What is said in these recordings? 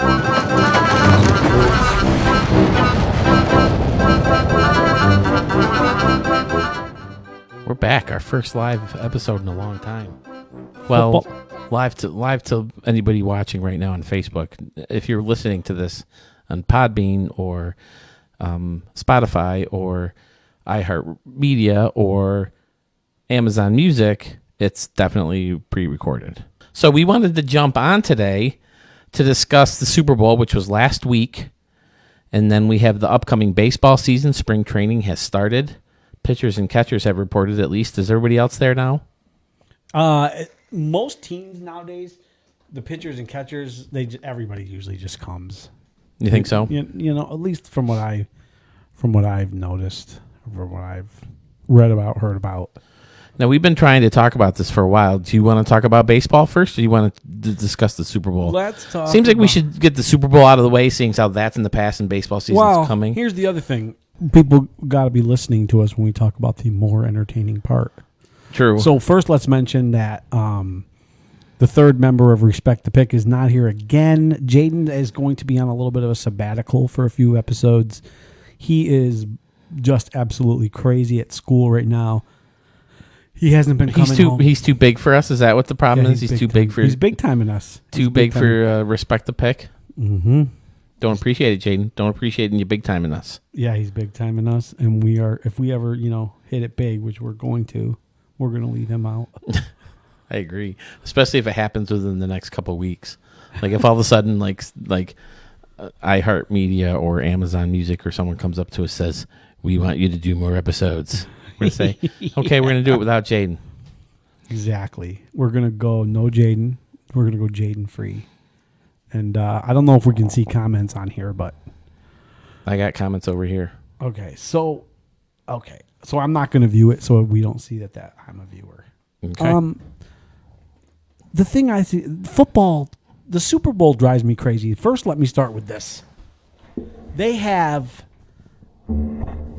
We're back. Our first live episode in a long time. Well, live to anybody watching right now on Facebook. If you're listening to this on Podbean or Spotify or iHeartMedia or Amazon Music, it's definitely pre-recorded. So we wanted to jump on today to discuss the Super Bowl, which was last week. And then we have the upcoming baseball season. Spring training has started. Pitchers and catchers have reported at least. Is everybody else there now? Most teams nowadays, the pitchers and catchers, everybody usually just comes. You think so? You know, at least from what I've noticed, from what I've read about, heard about. Now, we've been trying to talk about this for a while. Do you want to talk about baseball first, or do you want to discuss the Super Bowl? Let's talk. Seems like we should get the Super Bowl out of the way, seeing how that's in the past and baseball season's coming. Here's the other thing. People got to be listening to us when we talk about the more entertaining part. True. So first, let's mention that the third member of Respect the Pick is not here again. Jayden is going to be on a little bit of a sabbatical for a few episodes. He is just absolutely crazy at school right now. He hasn't been coming home. He's too big for us? Is that what the problem is? He's too big for... He's big timing us. Too big for Respect the Pick? Mm-hmm. Don't appreciate it, Jayden. Don't appreciate you big timing us. Yeah, he's big timing us. And we are, if we ever, hit it big, which we're going to leave him out. I agree. Especially if it happens within the next couple of weeks. Like if all of a sudden, like iHeartMedia or Amazon Music or someone comes up to us and says, we want you to do more episodes. We're going to say, okay, we're going to do it without Jayden. Exactly. We're going to go no Jayden. We're going to go Jayden free. And I don't know if we can see comments on here, but... I got comments over here. Okay, so I'm not going to view it so we don't see that I'm a viewer. Okay. The thing I see... Football, the Super Bowl drives me crazy. First, let me start with this. They have the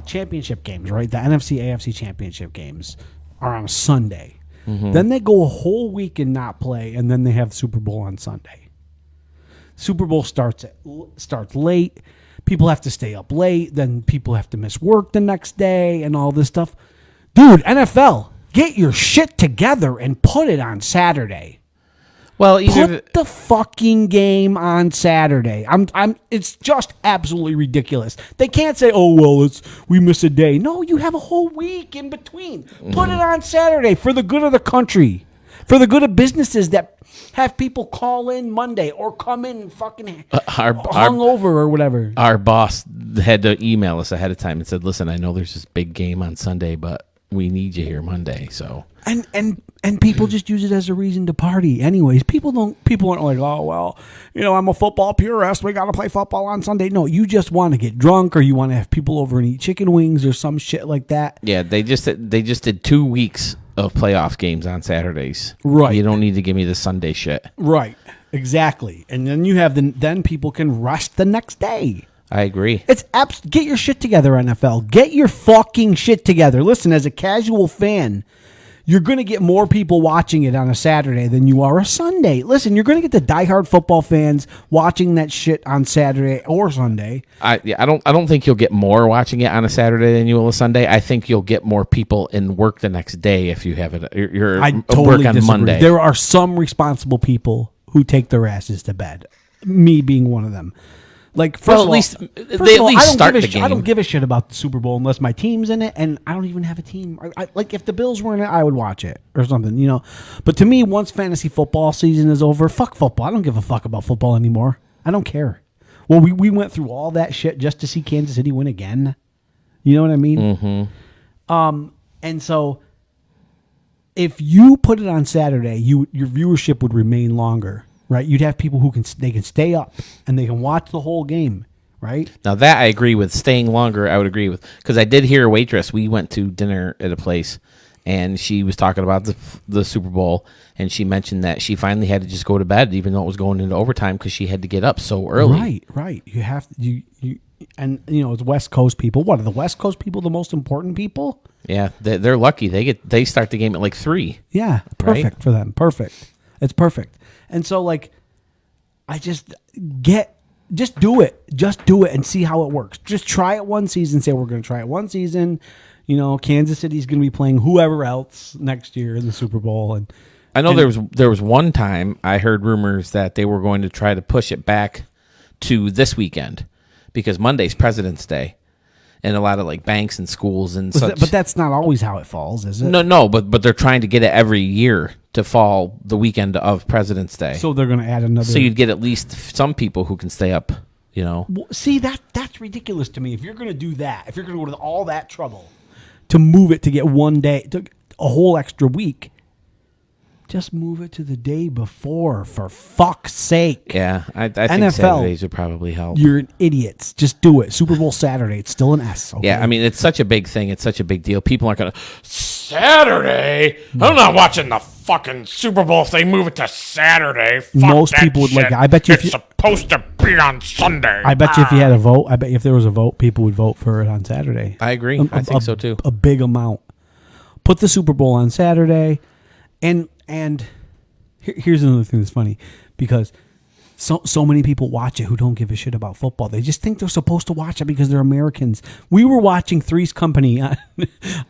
championship games, right? The NFC, AFC championship games are on a Sunday. Mm-hmm. Then they go a whole week and not play, and then they have Super Bowl on Sunday. Super Bowl starts late. People have to stay up late. Then people have to miss work the next day and all this stuff. Dude, NFL, get your shit together and put it on Saturday. Well, put the fucking game on Saturday. It's just absolutely ridiculous. They can't say, "Oh well, we miss a day." No, you have a whole week in between. Put it on Saturday for the good of the country, for the good of businesses that have people call in Monday or come in fucking hungover or whatever. Our boss had to email us ahead of time and said, "Listen, I know there's this big game on Sunday, but we need you here Monday." So and people just use it as a reason to party. Anyways, people aren't like, "Oh well, I'm a football purist. We got to play football on Sunday." No, you just want to get drunk, or you want to have people over and eat chicken wings or some shit like that. Yeah, they just did 2 weeks of playoff games on Saturdays. Right. You don't need to give me the Sunday shit. Right. Exactly. And then you have then people can rest the next day. I agree. Get your shit together, NFL. Get your fucking shit together. Listen, as a casual fan, you're going to get more people watching it on a Saturday than you are a Sunday. Listen, you're going to get the diehard football fans watching that shit on Saturday or Sunday. I don't think you'll get more watching it on a Saturday than you will a Sunday. I think you'll get more people in work the next day if you have it. I totally work on disagree. Monday. There are some responsible people who take their asses to bed. Me being one of them. Like, first of all, they at least start the game. I don't give a shit about the Super Bowl unless my team's in it, and I don't even have a team. Like, if the Bills were in it, I would watch it or something, But to me, once fantasy football season is over, fuck football. I don't give a fuck about football anymore. I don't care. Well, we went through all that shit just to see Kansas City win again. You know what I mean? Mm-hmm. And so, if you put it on Saturday, your viewership would remain longer. Right, you'd have people who can stay up and they can watch the whole game. Right now, that I agree with. Staying longer, I would agree with, because I did hear a waitress. We went to dinner at a place, and she was talking about the Super Bowl, and she mentioned that she finally had to just go to bed, even though it was going into overtime, because she had to get up so early. Right. You have to, and it's West Coast people. What are the West Coast people? The most important people? Yeah, they're lucky. They start the game at like 3. Yeah, perfect for them. Perfect. It's perfect. And so, like, I just do it. Just do it and see how it works. Just try it one season. Say, we're going to try it one season. You know, Kansas City's going to be playing whoever else next year in the Super Bowl. And I know there was one time I heard rumors that they were going to try to push it back to this weekend because Monday's President's Day. And a lot of like banks and schools and such. But that's not always how it falls, is it? No, but they're trying to get it every year to fall the weekend of President's Day. So they're going to add another. So you'd get at least some people who can stay up, you know. Well, see, that's ridiculous to me. If you're going to do that, if you're going to go to all that trouble to move it to get one day, to a whole extra week, just move it to the day before, for fuck's sake. Yeah, I think NFL, Saturdays would probably help. You're idiots. Just do it. Super Bowl Saturday. It's still an S. Okay? Yeah, I mean, it's such a big thing. It's such a big deal. People aren't going to, Saturday? I'm not watching the fucking Super Bowl if they move it to Saturday. Fuck Most that people would shit. like it. I bet you it's supposed to be on Sunday. I bet you if you had a vote, I bet if there was a vote, people would vote for it on Saturday. I agree. I think so, too. A big amount. Put the Super Bowl on Saturday. And here's another thing that's funny, because so many people watch it who don't give a shit about football. They just think they're supposed to watch it because they're Americans. We were watching Three's Company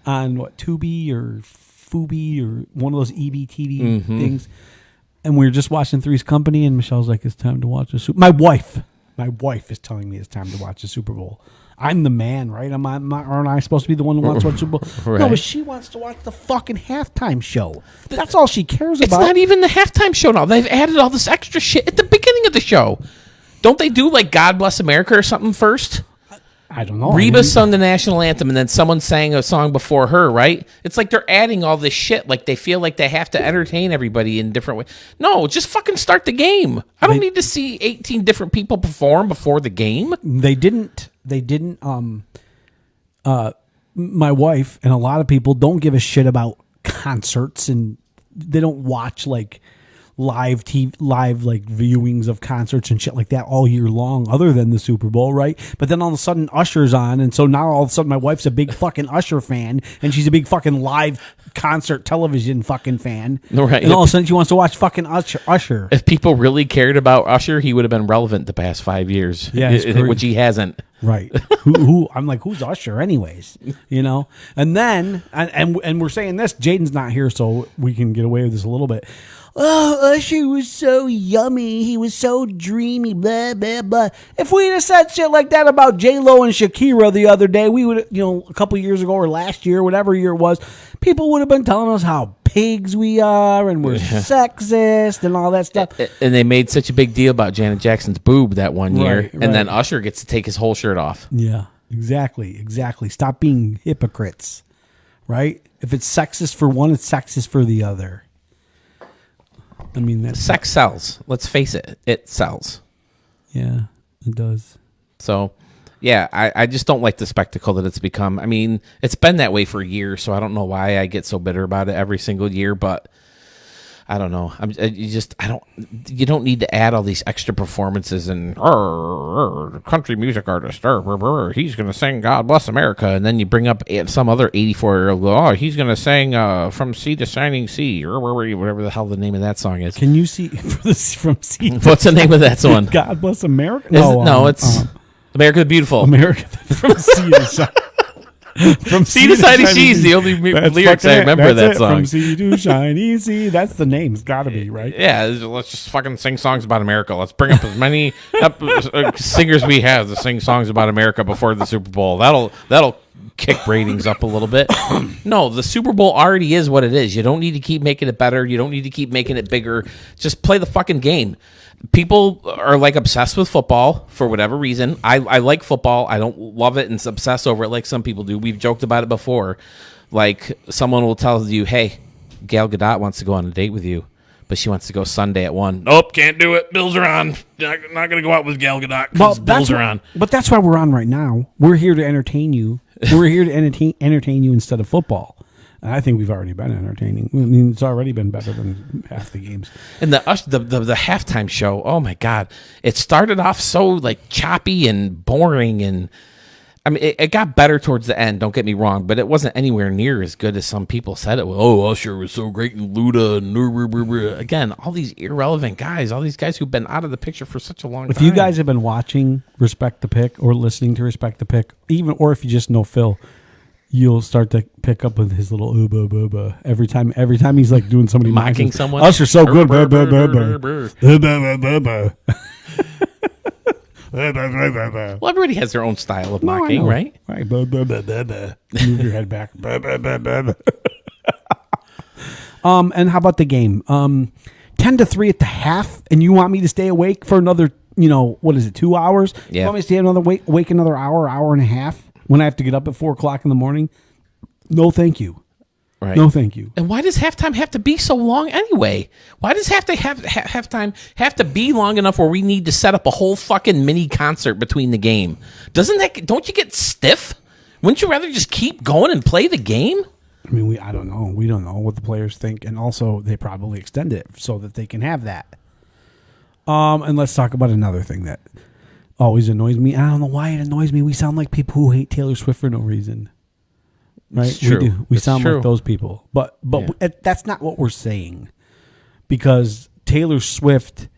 on what, Tubi or Fubi or one of those EBTV things, and we were just watching Three's Company, and Michelle's like, "It's time to watch the Super." My wife is telling me it's time to watch the Super Bowl. I'm the man, right? Aren't I supposed to be the one who wants to watch Super Bowl? Right. No, but she wants to watch the fucking halftime show. That's all she cares It's about. not even the halftime show now. They've added all this extra shit at the beginning of the show. Don't they do like God Bless America or something first? I don't know. Reba sung the national anthem, and then someone sang a song before her, right? It's like they're adding all this shit. Like they feel like they have to entertain everybody in different ways. No, just fucking start the game. I don't need to see 18 different people perform before the game. They didn't. My wife and a lot of people don't give a shit about concerts, and they don't watch like live like viewings of concerts and shit like that all year long, other than the Super Bowl, right? But then all of a sudden Usher's on, and so now all of a sudden my wife's a big fucking Usher fan, and she's a big fucking live concert television fucking fan, right? And all of a sudden she wants to watch fucking Usher. If people really cared about Usher, he would have been relevant the past 5 years, which he hasn't. Right. who I'm like, who's Usher anyways? You know? And then and we're saying this, Jayden's not here, so we can get away with this a little bit. Oh, Usher was so yummy. He was so dreamy, blah, blah, blah. If we'd have said shit like that about J-Lo and Shakira the other day, we would, a couple years ago or last year, whatever year it was, people would have been telling us how pigs we are and we're sexist and all that stuff. And they made such a big deal about Janet Jackson's boob that one year, Right. and then Usher gets to take his whole shirt off. Yeah, exactly. Stop being hypocrites, right? If it's sexist for one, it's sexist for the other. I mean, that's Sex sells. Let's face it. It sells. Yeah, it does. So, yeah, I just don't like the spectacle that it's become. I mean, it's been that way for years, so I don't know why I get so bitter about it every single year, but I don't know. You don't need to add all these extra performances and country music artist. He's going to sing God Bless America. And then you bring up some other 84-year-old. Oh, he's going to sing From Sea to Shining Sea, or whatever the hell the name of that song is. Can you see from sea? What's the name of that one? God Bless America? It's America the Beautiful. America from sea to shining. From Sea to Shining Sea is the only lyrics I remember of that song. From sea to shining sea. That's the name. It's got to be, right? Yeah, let's just fucking sing songs about America. Let's bring up as many singers we have to sing songs about America before the Super Bowl. That'll kick ratings up a little bit. No, the Super Bowl already is what it is. You don't need to keep making it better. You don't need to keep making it bigger. Just play the fucking game. People are like obsessed with football for whatever reason. I like football. I don't love it and obsess over it like some people do. We've joked about it before. Like someone will tell you, hey, Gal Gadot wants to go on a date with you, but she wants to go Sunday at 1. Nope, can't do it. Bills are on. Not going to go out with Gal Gadot because Bills are on. But that's why we're on right now. We're here to entertain you. We're here to entertain you instead of football. And I think we've already been entertaining. I mean, it's already been better than half the games. And the halftime show, oh my God. It started off so like choppy and boring, and I mean, it got better towards the end. Don't get me wrong, but it wasn't anywhere near as good as some people said it was. Oh, Usher was so great, and Luda, and again, all these irrelevant guys, all these guys who've been out of the picture for such a long time. If you guys have been watching Respect the Pick or listening to Respect the Pick, or if you just know Phil, you'll start to pick up with his little every time he's like doing somebody mocking someone. Usher's so good. Well, everybody has their own style of mocking, right? Right. Move your head back. And how about the game? 10-3 at the half, and you want me to stay awake for another, 2 hours? Yeah. You want me to stay awake another hour and a half when I have to get up at 4 o'clock in the morning? No, thank you. Right. No, thank you. And why does halftime have to be so long anyway? Why does halftime have to be long enough where we need to set up a whole fucking mini concert between the game? Don't you get stiff? Wouldn't you rather just keep going and play the game? I mean, I don't know. We don't know what the players think, and also they probably extend it so that they can have that. And let's talk about another thing that always annoys me. I don't know why it annoys me. We sound like people who hate Taylor Swift for no reason. Right? It's true. We do. We sound true. like those people. But Yeah. that's not what we're saying. Because Taylor Swift,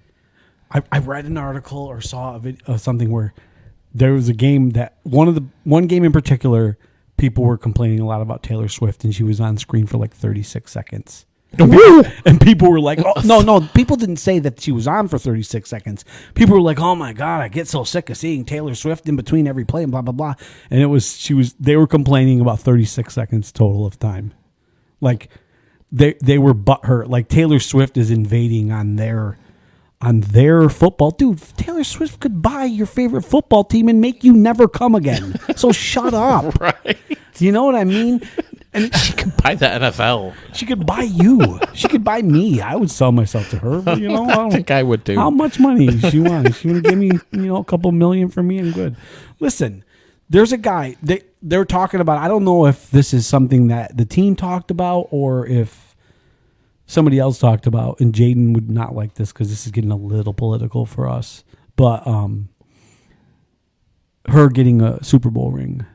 I read an article or saw a video, something where there was a game that one game in particular, people were complaining a lot about Taylor Swift, and she was on screen for like 36 seconds. And people were like, oh, no, people didn't say that she was on for 36 seconds. People were like, oh my God, I get so sick of seeing Taylor Swift in between every play and blah, blah, blah. And they were complaining about 36 seconds total of time. Like they were butthurt. Like Taylor Swift is invading on their football. Dude, Taylor Swift could buy your favorite football team and make you never come again. So shut up. Right. You know what I mean? And she could buy the NFL. She could buy you. She could buy me. I would sell myself to her. But, I think I would too. How much money does she want? She want to give me, a couple million for me and good. Listen, there's a guy. They're talking about. I don't know if this is something that the team talked about or if somebody else talked about. And Jayden would not like this because this is getting a little political for us. But her getting a Super Bowl ring.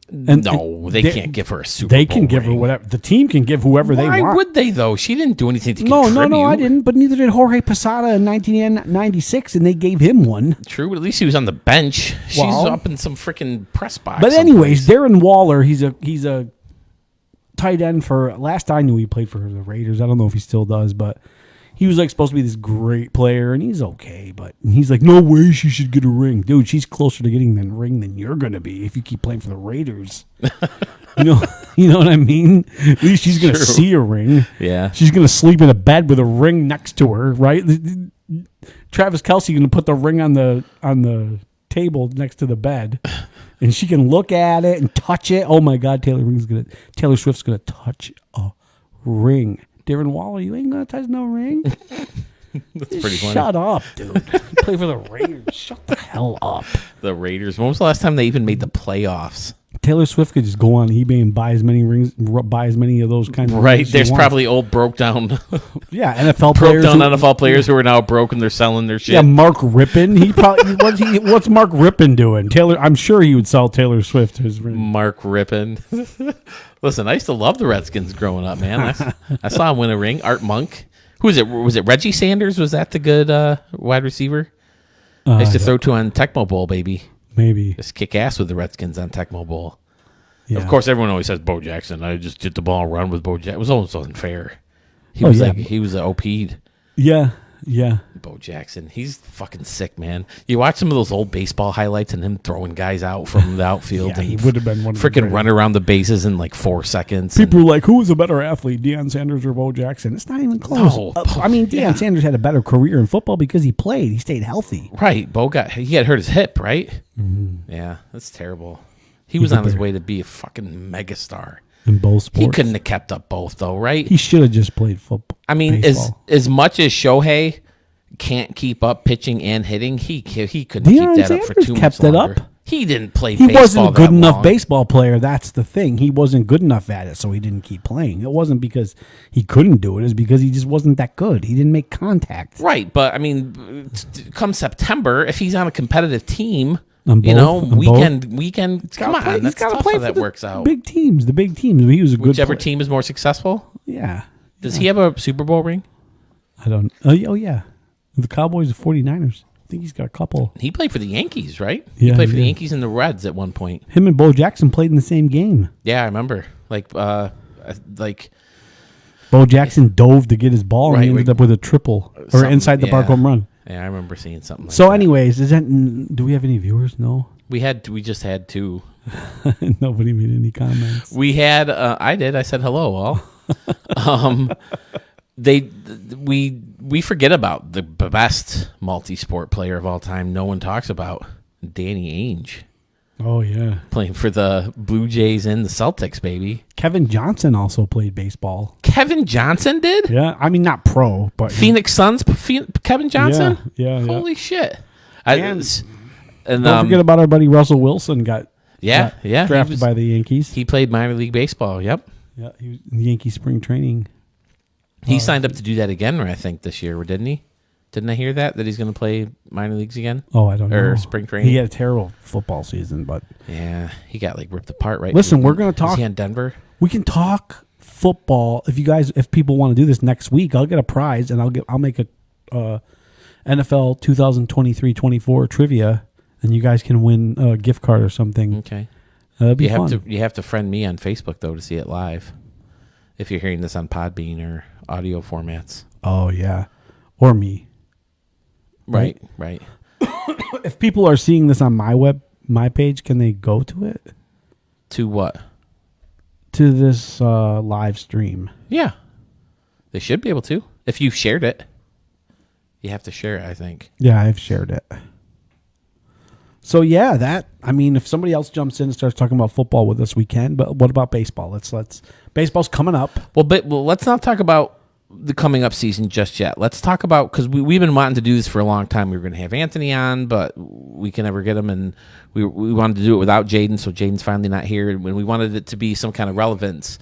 They can't give her a Super Bowl. They can give her whatever. The team can give whoever they want. Why would they, though? She didn't do anything to contribute. No, I didn't. But neither did Jorge Posada in 1996, and they gave him one. True, but at least he was on the bench. She's up in some freaking press box. But anyways, Darren Waller, he's a tight end for. Last I knew, he played for the Raiders. I don't know if he still does, but he was like supposed to be this great player, and he's okay. But he's like, no way she should get a ring, dude. She's closer to getting the ring than you're gonna be if you keep playing for the Raiders. You know what I mean? At least she's gonna see a ring. Yeah, she's gonna sleep in a bed with a ring next to her, right? Travis Kelce gonna put the ring on the table next to the bed, and she can look at it and touch it. Oh my God, Taylor Swift's gonna touch a ring. Darren Waller, you ain't gonna touch no ring. That's pretty funny. Shut up, dude. You play for the Raiders. Shut the hell up. The Raiders. When was the last time they even made the playoffs? Taylor Swift could just go on eBay and buy as many rings, buy as many of those kinds of rings. Right. There's probably old broke down. NFL players. NFL players who are now broke and they're selling their shit. Yeah, Mark Rippon. He probably what's Mark Rippon doing? I'm sure he would sell Taylor Swift his ring. Mark Rippon. Listen, I used to love the Redskins growing up, man. I saw him win a ring. Art Monk. Who was it? Was it Reggie Sanders? Was that the good wide receiver? I used to throw to on Tecmo Bowl, baby. Maybe. Just kick ass with the Redskins on Tecmo Bowl. Yeah. Of course, everyone always says Bo Jackson. I just did the ball and run with Bo Jackson. It was almost unfair. He was OP'd. Yeah. Bo Jackson. He's fucking sick, man. You watch some of those old baseball highlights and him throwing guys out from the outfield. Yeah, he would have been one of the freaking run around the bases in like 4 seconds. People were like, who was a better athlete, Deion Sanders or Bo Jackson? It's not even close. No. Deion Sanders had a better career in football because he played. He stayed healthy. Right. He had hurt his hip, right? Mm-hmm. Yeah, that's terrible. He was on his way to be a fucking megastar. In both sports. He couldn't have kept up both, though, right? He should have just played football. I mean, as much as Shohei can't keep up pitching and hitting, he couldn't keep that up for 2 months kept longer. it up. He didn't play He baseball wasn't a good enough long. baseball player. That's the thing. He wasn't good enough at it, so he didn't keep playing. It wasn't because he couldn't do it. It was because he just wasn't that good. He didn't make contact. Right, but, I mean, come September, if he's on a competitive team, On both, You know, on weekend. Come on, that's tough how that works out. Big teams, the big teams. He was a good Whichever team is more successful. Yeah. Does he have a Super Bowl ring? I don't. Oh yeah. The Cowboys, the 49ers. I think he's got a couple. He played for the Yankees, right? Yeah, he played for he the did. Yankees and the Reds at one point. Him and Bo Jackson played in the same game. Yeah, I remember. Like Bo Jackson dove to get his ball and he Right, ended up with a triple or inside the park home run. Yeah, I remember seeing something like So, that. anyways, do we have any viewers? No. We just had two. Nobody made any comments. We had I did. I said hello all. We forget about the best multi-sport player of all time. No one talks about Danny Ainge Oh yeah. playing for the Blue Jays and the Celtics, baby. Kevin Johnson also played baseball. Kevin Johnson did? Yeah, I mean not pro, but Phoenix Suns Kevin Johnson? Yeah. Holy shit. And And don't forget about our buddy Russell Wilson got drafted by the Yankees. He played minor league baseball. Yep. Yeah, he was in Yankee spring training. He signed up to do that again, I think, this year, didn't he? Didn't I hear that he's going to play minor leagues again? Oh, I don't know. Or spring training? He had a terrible football season, but Yeah, he got ripped apart, right? Listen, we're going to talk. Is he on Denver? We can talk football if people want to do this next week. I'll get a prize and I'll make a NFL 2023-24 trivia, and you guys can win a gift card or something. Okay. That'd be fun. You have to friend me on Facebook though to see it live. If you're hearing this on Podbean or audio formats. Oh yeah, or me. Right. If people are seeing this on my page, can they go to it? To what? To this live stream. Yeah. They should be able to. If you shared it. You have to share it, I think. Yeah, I've shared it. So yeah, if somebody else jumps in and starts talking about football with us, we can. But what about baseball? Let's baseball's coming up. Well, let's not talk about the coming up season just yet. Let's talk about, because we've been wanting to do this for a long time. We were going to have Anthony on, but we can never get him, and we wanted to do it without Jayden, so Jayden's finally not here. And when we wanted it to be some kind of relevance,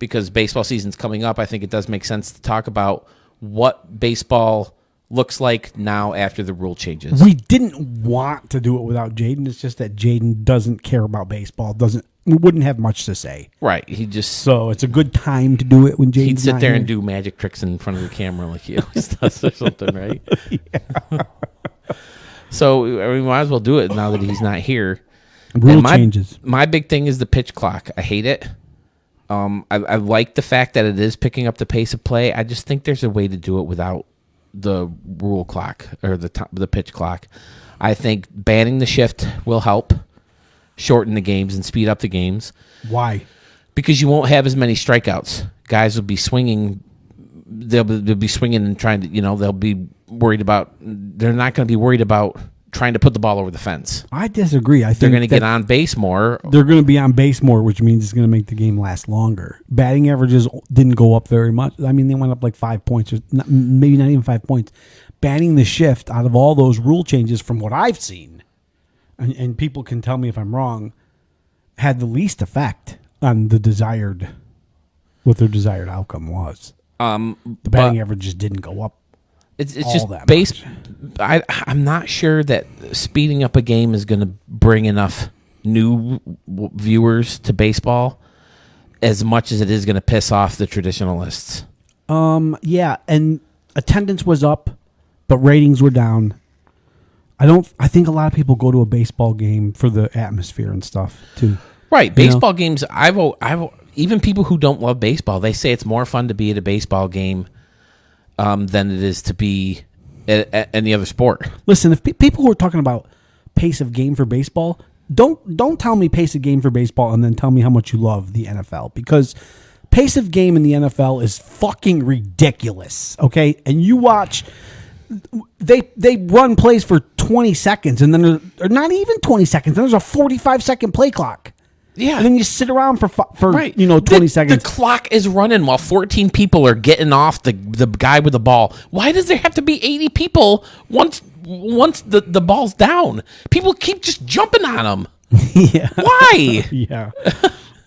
because baseball season's coming up, I think it does make sense to talk about what baseball looks like now after the rule changes. We didn't want to do it without Jayden. It's just that Jayden doesn't care about baseball. Wouldn't have much to say. Right. So it's a good time to do it when Jayden's he'd sit not there here. and do magic tricks in front of the camera like he always does or something, right? So we might as well do it now that he's not here. Rule changes. My big thing is the pitch clock. I hate it. I like the fact that it is picking up the pace of play. I just think there's a way to do it without the rule clock or the pitch clock. I think banning the shift will help shorten the games and speed up the games. Why? Because you won't have as many strikeouts. Guys will be swinging. They'll be swinging and trying to. They'll be worried about. They're not going to be worried about trying to put the ball over the fence. I disagree. I think they're going to get on base more. They're going to be on base more, which means it's going to make the game last longer. Batting averages didn't go up very much. I mean, they went up like 5 points, or maybe not even 5 points. Banning the shift out of all those rule changes, from what I've seen, and people can tell me if I'm wrong, had the least effect on what their desired outcome was. The batting averages didn't go up. It's just base. I'm not sure that speeding up a game is going to bring enough new viewers to baseball as much as it is going to piss off the traditionalists. Yeah, and attendance was up, but ratings were down. I think a lot of people go to a baseball game for the atmosphere and stuff too. Right, baseball games. I've even people who don't love baseball, they say it's more fun to be at a baseball game than it is to be at any other sport. Listen, if people who are talking about pace of game for baseball, don't tell me pace of game for baseball and then tell me how much you love the NFL, because pace of game in the NFL is fucking ridiculous. Okay, and you watch. They run plays for 20 seconds, and then or not even 20 seconds. Then there's a 45-second play clock. Yeah, and then you sit around for 20 seconds. The clock is running while 14 people are getting off the guy with the ball. Why does there have to be 80 people once the ball's down? People keep just jumping on them. Yeah. Why? Yeah.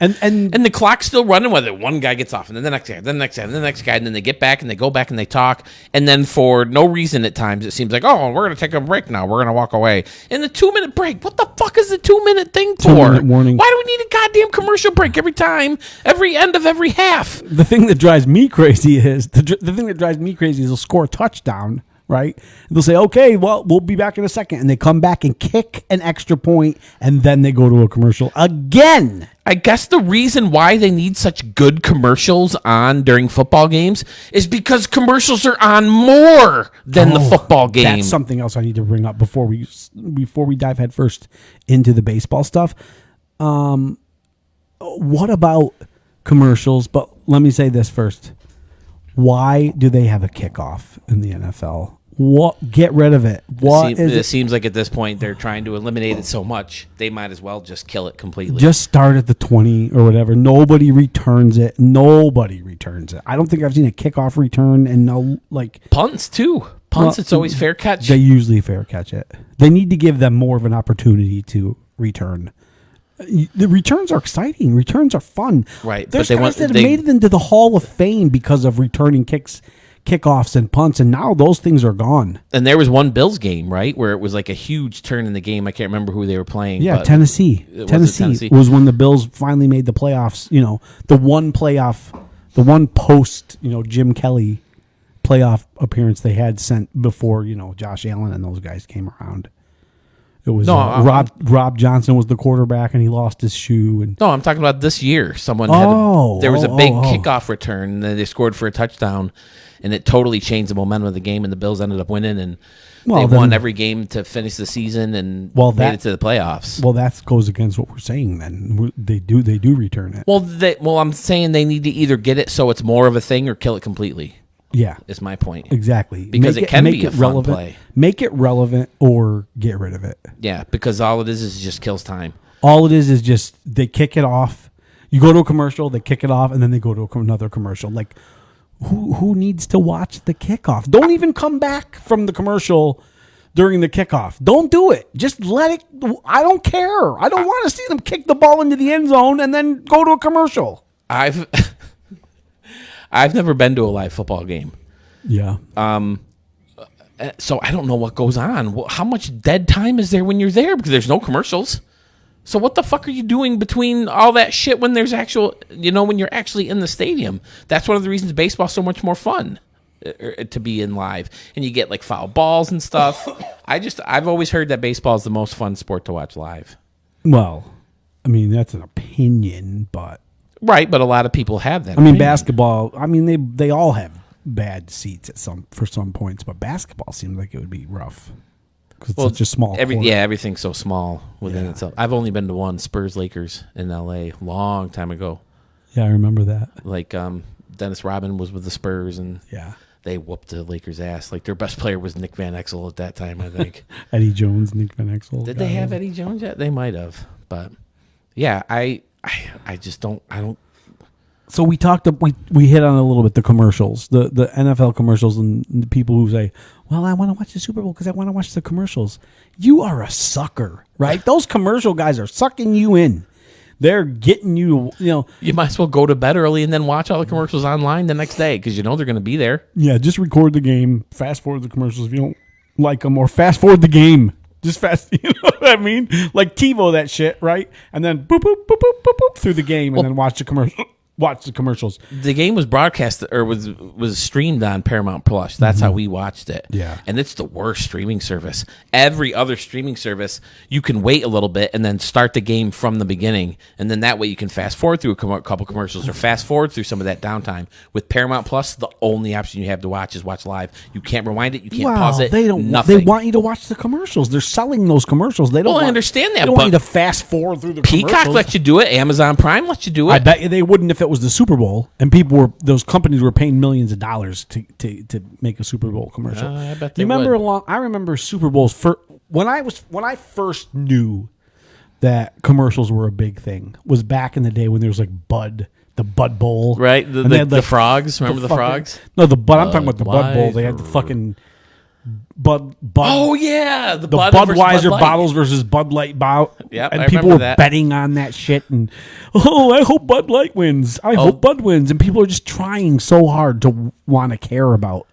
And the clock's still running, whether one guy gets off, and then the next guy, then the next guy, and then the next guy, and then they get back, and they go back, and they talk, and then for no reason at times, it seems like, oh, we're going to take a break now. We're going to walk away. In the 2-minute break, what the fuck is the 2-minute thing for? 2-minute warning. Why do we need a goddamn commercial break every time, every end of every half? The thing that drives me crazy is, they'll score a touchdown, right? They'll say, okay, well, we'll be back in a second. And they come back and kick an extra point, and then they go to a commercial again. I guess the reason why they need such good commercials on during football games is because commercials are on more than the football game. That's something else I need to bring up before we dive headfirst into the baseball stuff. What about commercials? But let me say this first. Why do they have a kickoff in the NFL? What? Get rid of it. It seems like at this point they're trying to eliminate it so much, they might as well just kill it completely. Just start at the 20 or whatever. Nobody returns it. I don't think I've seen a kickoff return and punts too. It's always fair catch. They usually fair catch it. They need to give them more of an opportunity to return. The returns are exciting. Returns are fun. Right. There's guys that have made it into the Hall of Fame because of returning kickoffs and punts, and now those things are gone. And there was one Bills game, right, where it was like a huge turn in the game. I can't remember who they were playing. Yeah, Tennessee. Tennessee was when the Bills finally made the playoffs. You know, the one post, Jim Kelly playoff appearance they had sent before, Josh Allen and those guys came around. It was Rob Johnson was the quarterback, and he lost his shoe. And no, I'm talking about this year. There was a big kickoff return, and then they scored for a touchdown, and it totally changed the momentum of the game, and the Bills ended up winning, and they won every game to finish the season and made it to the playoffs. Well, that goes against what we're saying. Then they do return it. Well, I'm saying they need to either get it so it's more of a thing or kill it completely. Yeah, is my point. Exactly. Because it can be a fun play. Make it relevant or get rid of it. Yeah, because all it is just kills time. All it is just they kick it off. You go to a commercial, they kick it off, and then they go to another commercial. Like, who needs to watch the kickoff? Don't even come back from the commercial during the kickoff. Don't do it. Just let it. I don't care. I don't want to see them kick the ball into the end zone and then go to a commercial. I've never been to a live football game. Yeah. So I don't know what goes on. How much dead time is there when you're there? Because there's no commercials. So what the fuck are you doing between all that shit when there's when you're actually in the stadium? That's one of the reasons baseball's so much more fun to be in live. And you get like foul balls and stuff. I've always heard that baseball is the most fun sport to watch live. Well, I mean, that's an opinion, but... Right, but a lot of people have that. Basketball. They all have bad seats for some points, but basketball seems like it would be rough because it's such a small. Everything's so small within itself. I've only been to one Spurs Lakers in L.A. long time ago. Yeah, I remember that. Like Dennis Rodman was with the Spurs, and they whooped the Lakers' ass. Like their best player was Nick Van Exel at that time, I think. Eddie Jones, Nick Van Exel. Did they have Eddie Jones yet? They might have, but yeah, I just don't. I don't. So we talked. We hit on a little bit the commercials, the NFL commercials, and the people who say, "Well, I want to watch the Super Bowl because I want to watch the commercials." You are a sucker, right? Those commercial guys are sucking you in. They're getting you. You might as well go to bed early and then watch all the commercials online the next day because they're going to be there. Yeah, just record the game, fast forward the commercials if you don't like them, or fast forward the game. Just fast, you know what I mean? Like TiVo that shit, right? And then boop, boop, boop, boop, boop, boop through the game and then watch the commercial. Watch the commercials. The game was broadcast or was streamed on Paramount Plus. That's how we watched it. Yeah. And it's the worst streaming service. Every other streaming service, you can wait a little bit and then start the game from the beginning. And then that way you can fast forward through a couple commercials or fast forward through some of that downtime. With Paramount Plus, the only option you have to watch is watch live. You can't rewind it. You can't pause it. Nothing. They want you to watch the commercials. They're selling those commercials. They don't. I understand that. They don't want you to fast forward through the commercials. Peacock lets you do it. Amazon Prime lets you do it. I bet you they wouldn't if it was the Super Bowl and those companies were paying millions of dollars to make a Super Bowl commercial. I bet they would. I remember Super Bowls when I first knew that commercials were a big thing was back in the day when there was like the Bud Bowl, right? The frogs. Remember the frogs? No, the Bud. I'm talking about the Bud Bowl. They had the fucking Oh yeah, the Budweiser bottles versus Bud Light bout. Yeah, and I people remember were that. betting on that shit. And I hope Bud Light wins. I hope Bud wins. And people are just trying so hard to want to care about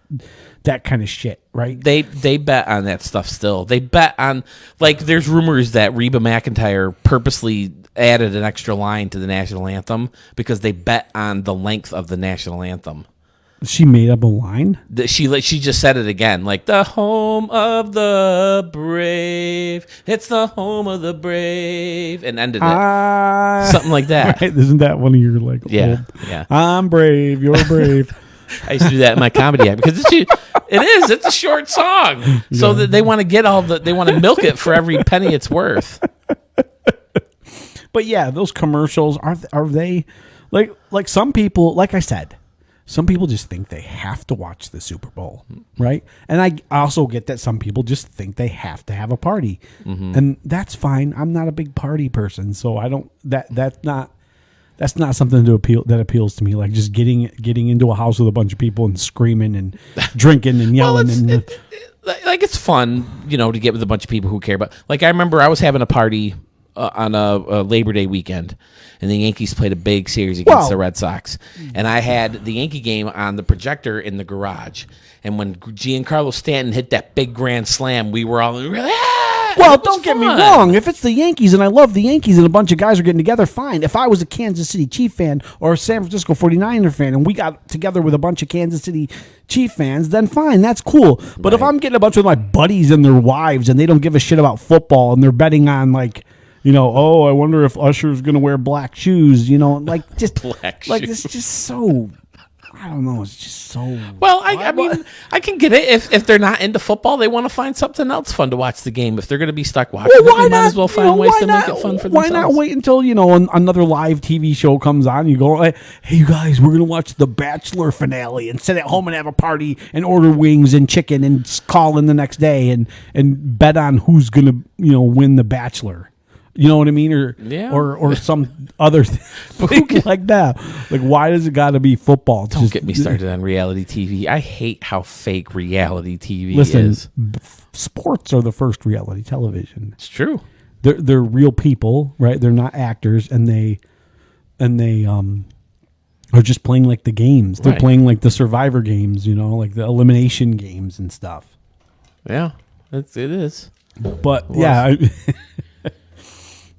that kind of shit, right? They bet on that stuff still. They bet on, like, there's rumors that Reba McEntire purposely added an extra line to the national anthem because they bet on the length of the national anthem. She made up a line? She just said it again, like, the home of the brave. It's the home of the brave. And ended it. Something like that. Right? Isn't that one of your, like, yeah, old, yeah. I'm brave, you're brave. I used to do that in my comedy act because it's a short song. So that they want to get they want to milk it for every penny it's worth. But yeah, those commercials, are they, like some people, like I said, some people just think they have to watch the Super Bowl, right? And I also get that some people just think they have to have a party. And that's fine. I'm not a big party person, so I don't that's not something that appeals to me. Like just getting into a house with a bunch of people and screaming and drinking and yelling. It's fun, to get with a bunch of people who care about. Like I remember I was having a party on a Labor Day weekend, and the Yankees played a big series against the Red Sox, and I had the Yankee game on the projector in the garage. And when Giancarlo Stanton hit that big grand slam, we were all well, don't get me wrong. If it's the Yankees and I love the Yankees and a bunch of guys are getting together, fine. If I was a Kansas City Chief fan or a San Francisco 49er fan and we got together with a bunch of Kansas City Chief fans, then fine, that's cool. But if I'm getting a bunch of my buddies and their wives and they don't give a shit about football and they're betting on like, I wonder if Usher's going to wear black shoes, like just black like shoes. it's just so, I don't know, it's just so. Well, I mean, I can get it. If they're not into football, they want to find something else fun to watch the game. If they're going to be stuck watching, they might as well find ways to make it fun for themselves. Why not wait until another live TV show comes on? You go, hey, you guys, we're going to watch the Bachelor finale and sit at home and have a party and order wings and chicken and call in the next day and bet on who's going to win the Bachelor. You know what I mean? Or some other thing like that. Like, why does it got to be football? Don't get me started on reality TV. I hate how fake reality TV Listen, is. Sports are the first reality television. It's true. They're real people, right? They're not actors, and they are just playing like the games. They're playing like the Survivor games, like the elimination games and stuff. Yeah, it is. But yeah.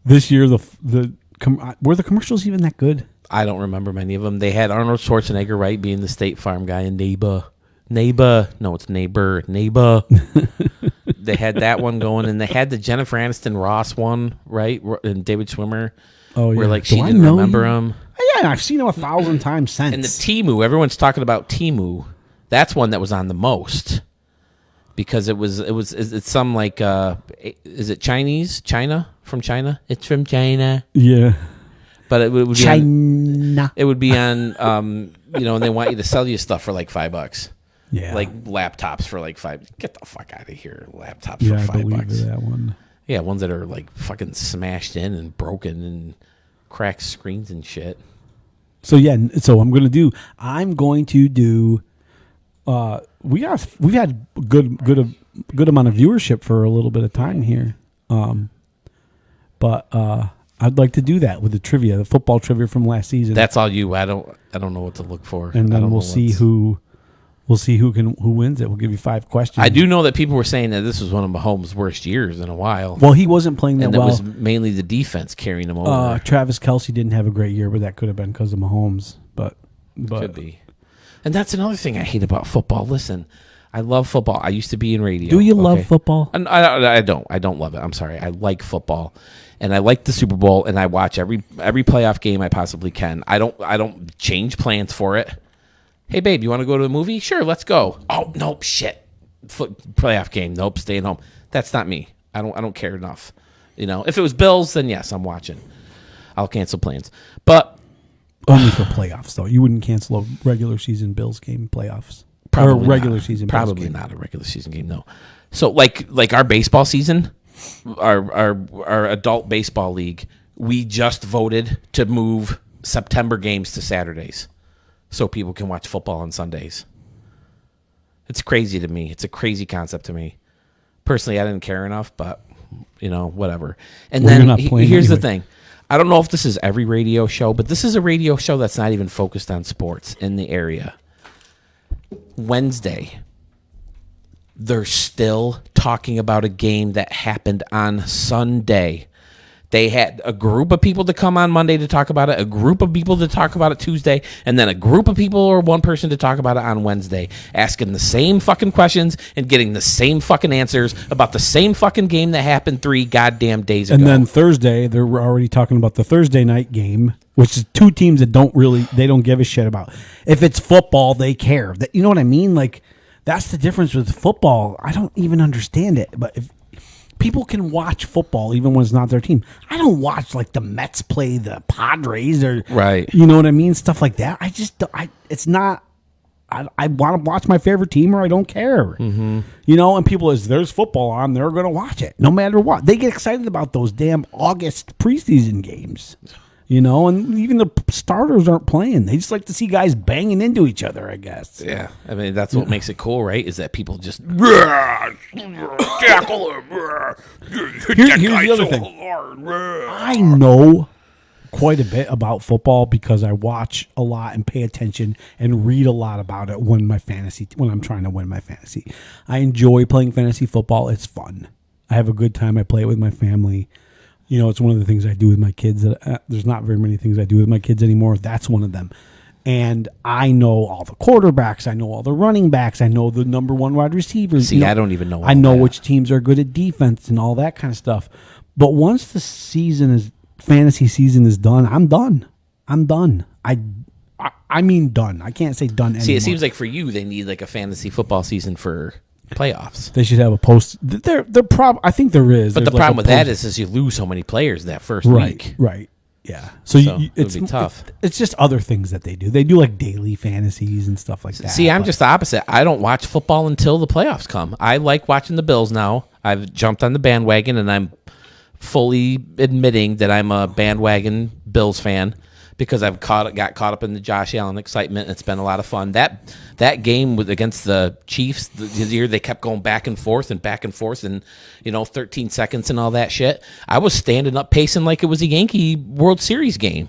This year, were the commercials even that good? I don't remember many of them. They had Arnold Schwarzenegger, right, being the State Farm guy, and Neighbor. No, it's Neighbor. They had that one going, and they had the Jennifer Aniston Ross one, right, and David Schwimmer. Oh, yeah. Where like she didn't remember him. Yeah, I've seen him 1,000 times since. And the Temu, everyone's talking about Temu. That's one that was on the most. Because it's some like is it China from China? It's from China. Yeah, but it would be China. It would be on and they want you to sell you stuff for like $5. Yeah, like laptops for like $5. Get the fuck out of here! Laptops for $5. I believe that one. Yeah, ones that are like fucking smashed in and broken and cracked screens and shit. So I'm going to do. We've had good amount of viewership for a little bit of time here, but I'd like to do that with the football trivia from last season. That's all you. I don't know what to look for, and then we'll see who wins it. We'll give you 5 questions. I do know that people were saying that this was one of Mahomes' worst years in a while. Well, he wasn't playing that well. And it was mainly the defense carrying him over. Travis Kelce didn't have a great year, but that could have been because of Mahomes. But could be. And that's another thing I hate about football. Listen, I love football. I used to be in radio. Do you love football? And I don't. I don't love it. I'm sorry. I like football, and I like the Super Bowl, and I watch every playoff game I possibly can. I don't change plans for it. Hey, babe, you want to go to a movie? Sure, let's go. Oh, nope, shit. Playoff game. Nope, staying home. That's not me. I don't care enough. If it was Bills, then yes, I'm watching. I'll cancel plans. But only for playoffs, though. You wouldn't cancel a regular season Bills game playoffs. Probably or regular season Bills Probably game. not a regular season game, no. So like our baseball season, our adult baseball league, we just voted to move September games to Saturdays so people can watch football on Sundays. It's crazy to me. It's a crazy concept to me. Personally, I didn't care enough, but, whatever. And then here's the thing. I don't know if this is every radio show, but this is a radio show that's not even focused on sports in the area. Wednesday, they're still talking about a game that happened on Sunday. They had a group of people to come on Monday to talk about it, a group of people to talk about it Tuesday, and then a group of people or one person to talk about it on Wednesday, asking the same fucking questions and getting the same fucking answers about the same fucking game that happened 3 goddamn days ago. And then Thursday, they're already talking about the Thursday night game, which is two teams that they don't give a shit about. If it's football, they care. You know what I mean? Like, that's the difference with football. I don't even understand it, but if people can watch football even when it's not their team. I don't watch like the Mets play the Padres or right. You know what I mean? Stuff like that. It's not. I want to watch my favorite team or I don't care. Mm-hmm. And people there's football on, they're going to watch it no matter what. They get excited about those damn August preseason games. And even the starters aren't playing. They just like to see guys banging into each other, I guess. Yeah. I mean, that's what makes it cool, right? Is that people just tackle him. Here's the other thing. I know quite a bit about football because I watch a lot and pay attention and read a lot about it when I'm trying to win my fantasy. I enjoy playing fantasy football. It's fun. I have a good time. I play it with my family. It's one of the things I do with my kids. There's not very many things I do with my kids anymore. That's one of them. And I know all the quarterbacks. I know all the running backs. I know the number one wide receivers. See, I don't even know. I know which teams are good at defense and all that kind of stuff. But once the fantasy season is done, I'm done. I mean done. I can't say done anymore. See, it seems like for you, they need like a fantasy football season for playoffs. They should have a post. I think there is. But the problem with that is you lose so many players that first week. Right. Yeah. So it's tough. It's just other things that they do. They do like daily fantasies and stuff like that. See, I'm just the opposite. I don't watch football until the playoffs come. I like watching the Bills now. I've jumped on the bandwagon, and I'm fully admitting that I'm a bandwagon Bills fan because I've got caught up in the Josh Allen excitement, and it's been a lot of fun. That game against the Chiefs, the year they kept going back and forth and 13 seconds and all that shit. I was standing up pacing like it was a Yankee World Series game.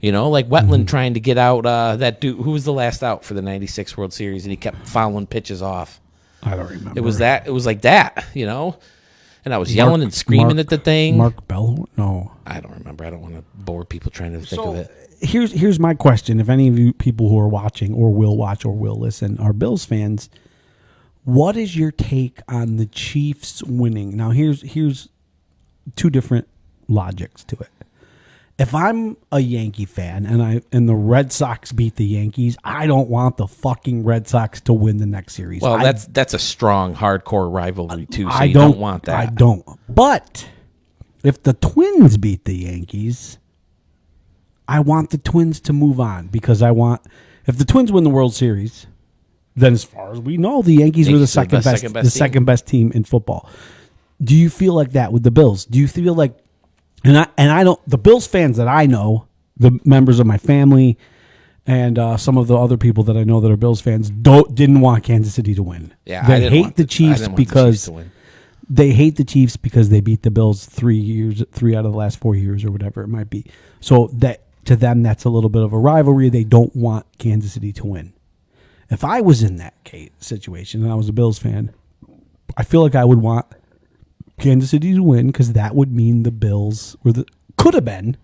Like Wetland trying to get out that dude. Who was the last out for the 96 World Series, and he kept fouling pitches off. I don't remember. It was like that, And I was yelling and screaming at the thing. Mark Bell? No. I don't remember. I don't want to bore people trying to think of it. Here's my question. If any of you people who are watching or will watch or will listen are Bills fans, what is your take on the Chiefs winning? Now, here's two different logics to it. If I'm a Yankee fan and the Red Sox beat the Yankees, I don't want the fucking Red Sox to win the next series. Well, that's a strong, hardcore rivalry too. So you don't want that. I don't. But if the Twins beat the Yankees, I want the Twins to move on because if the Twins win the World Series, then as far as we know, the Yankees were the second best team in football. Do you feel like that with the Bills? Do you feel like And I don't. The Bills fans that I know, the members of my family, and some of the other people that I know that are Bills fans, didn't want Kansas City to win. Yeah, they hate the Chiefs because they hate the Chiefs because they beat the Bills 3 out of the last 4 years or whatever it might be. So that to them, that's a little bit of a rivalry. They don't want Kansas City to win. If I was in that situation and I was a Bills fan, I feel like I would want Kansas City to win because that would mean the Bills could have been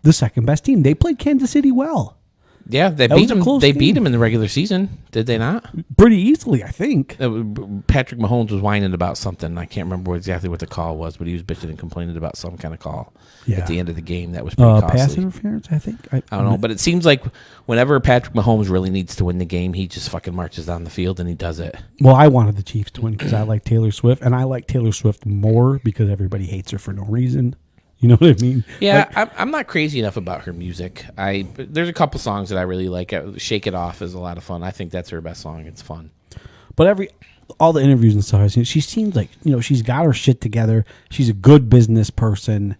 the second best team. They played Kansas City well. Yeah, they beat them. They beat them in the regular season, did they not? Pretty easily, I think. Patrick Mahomes was whining about something. I can't remember exactly what the call was, but he was bitching and complaining about some kind of call at the end of the game that was pretty costly. Pass interference, I think. I don't know, but it seems like whenever Patrick Mahomes really needs to win the game, he just fucking marches down the field and he does it. Well, I wanted the Chiefs to win because I like Taylor Swift, and I like Taylor Swift more because everybody hates her for no reason. You know what I mean? Yeah, I'm not crazy enough about her music. There's a couple songs that I really like. Shake It Off is a lot of fun. I think that's her best song. It's fun. But all the interviews and stuff, she seems like, she's got her shit together. She's a good business person.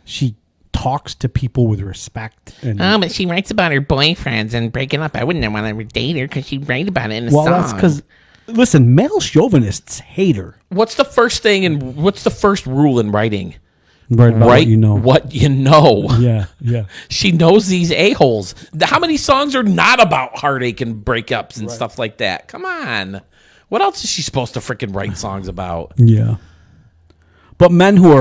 She talks to people with respect. But she writes about her boyfriends and breaking up. I wouldn't want to date her because she'd write about it in a song. Well, that's because Listen, male chauvinists hate her. What's the first thing and what's the first rule in writing? Write what you know. What you know. Yeah. She knows these a-holes. How many songs are not about heartache and breakups and stuff like that? Come on. What else is she supposed to freaking write songs about? Yeah. But men who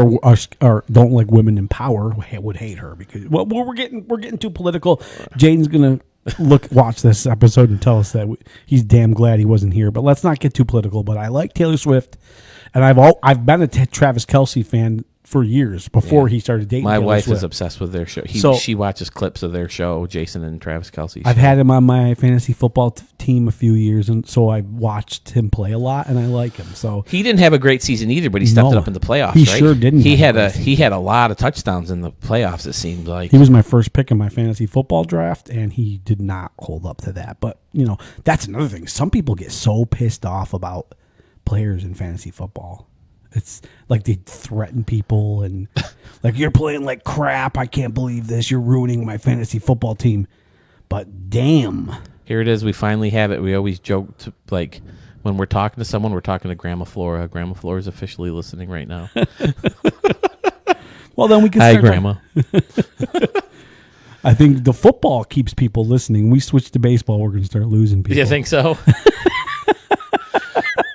are don't like women in power would hate her because we're getting too political. Jayden's gonna watch this episode and tell us that he's damn glad he wasn't here. But let's not get too political. But I like Taylor Swift, and I've been a Travis Kelce fan for years before he started dating. My Taylor wife Swift. is obsessed with their show. She watches clips of their show, Jason and Travis Kelce. I've had him on my fantasy football team a few years, and so I watched him play a lot, and I like him. So he didn't have a great season either, but he stepped it up in the playoffs. He right? sure didn't. He had a lot of touchdowns in the playoffs. It seemed like he was my first pick in my fantasy football draft, and he did not hold up to that. But that's another thing. Some people get so pissed off about players in fantasy football. It's like they threaten people and like, you're playing like crap. I can't believe this. You're ruining my fantasy football team. But damn. Here it is. We finally have it. We always joke to, like, when we're talking to someone, we're talking to Grandma Flora. Grandma Flora is officially listening right now. Well, then we can Hi, start. Grandma. I think the football keeps people listening. We switch to baseball, we're going to start losing people. You think so?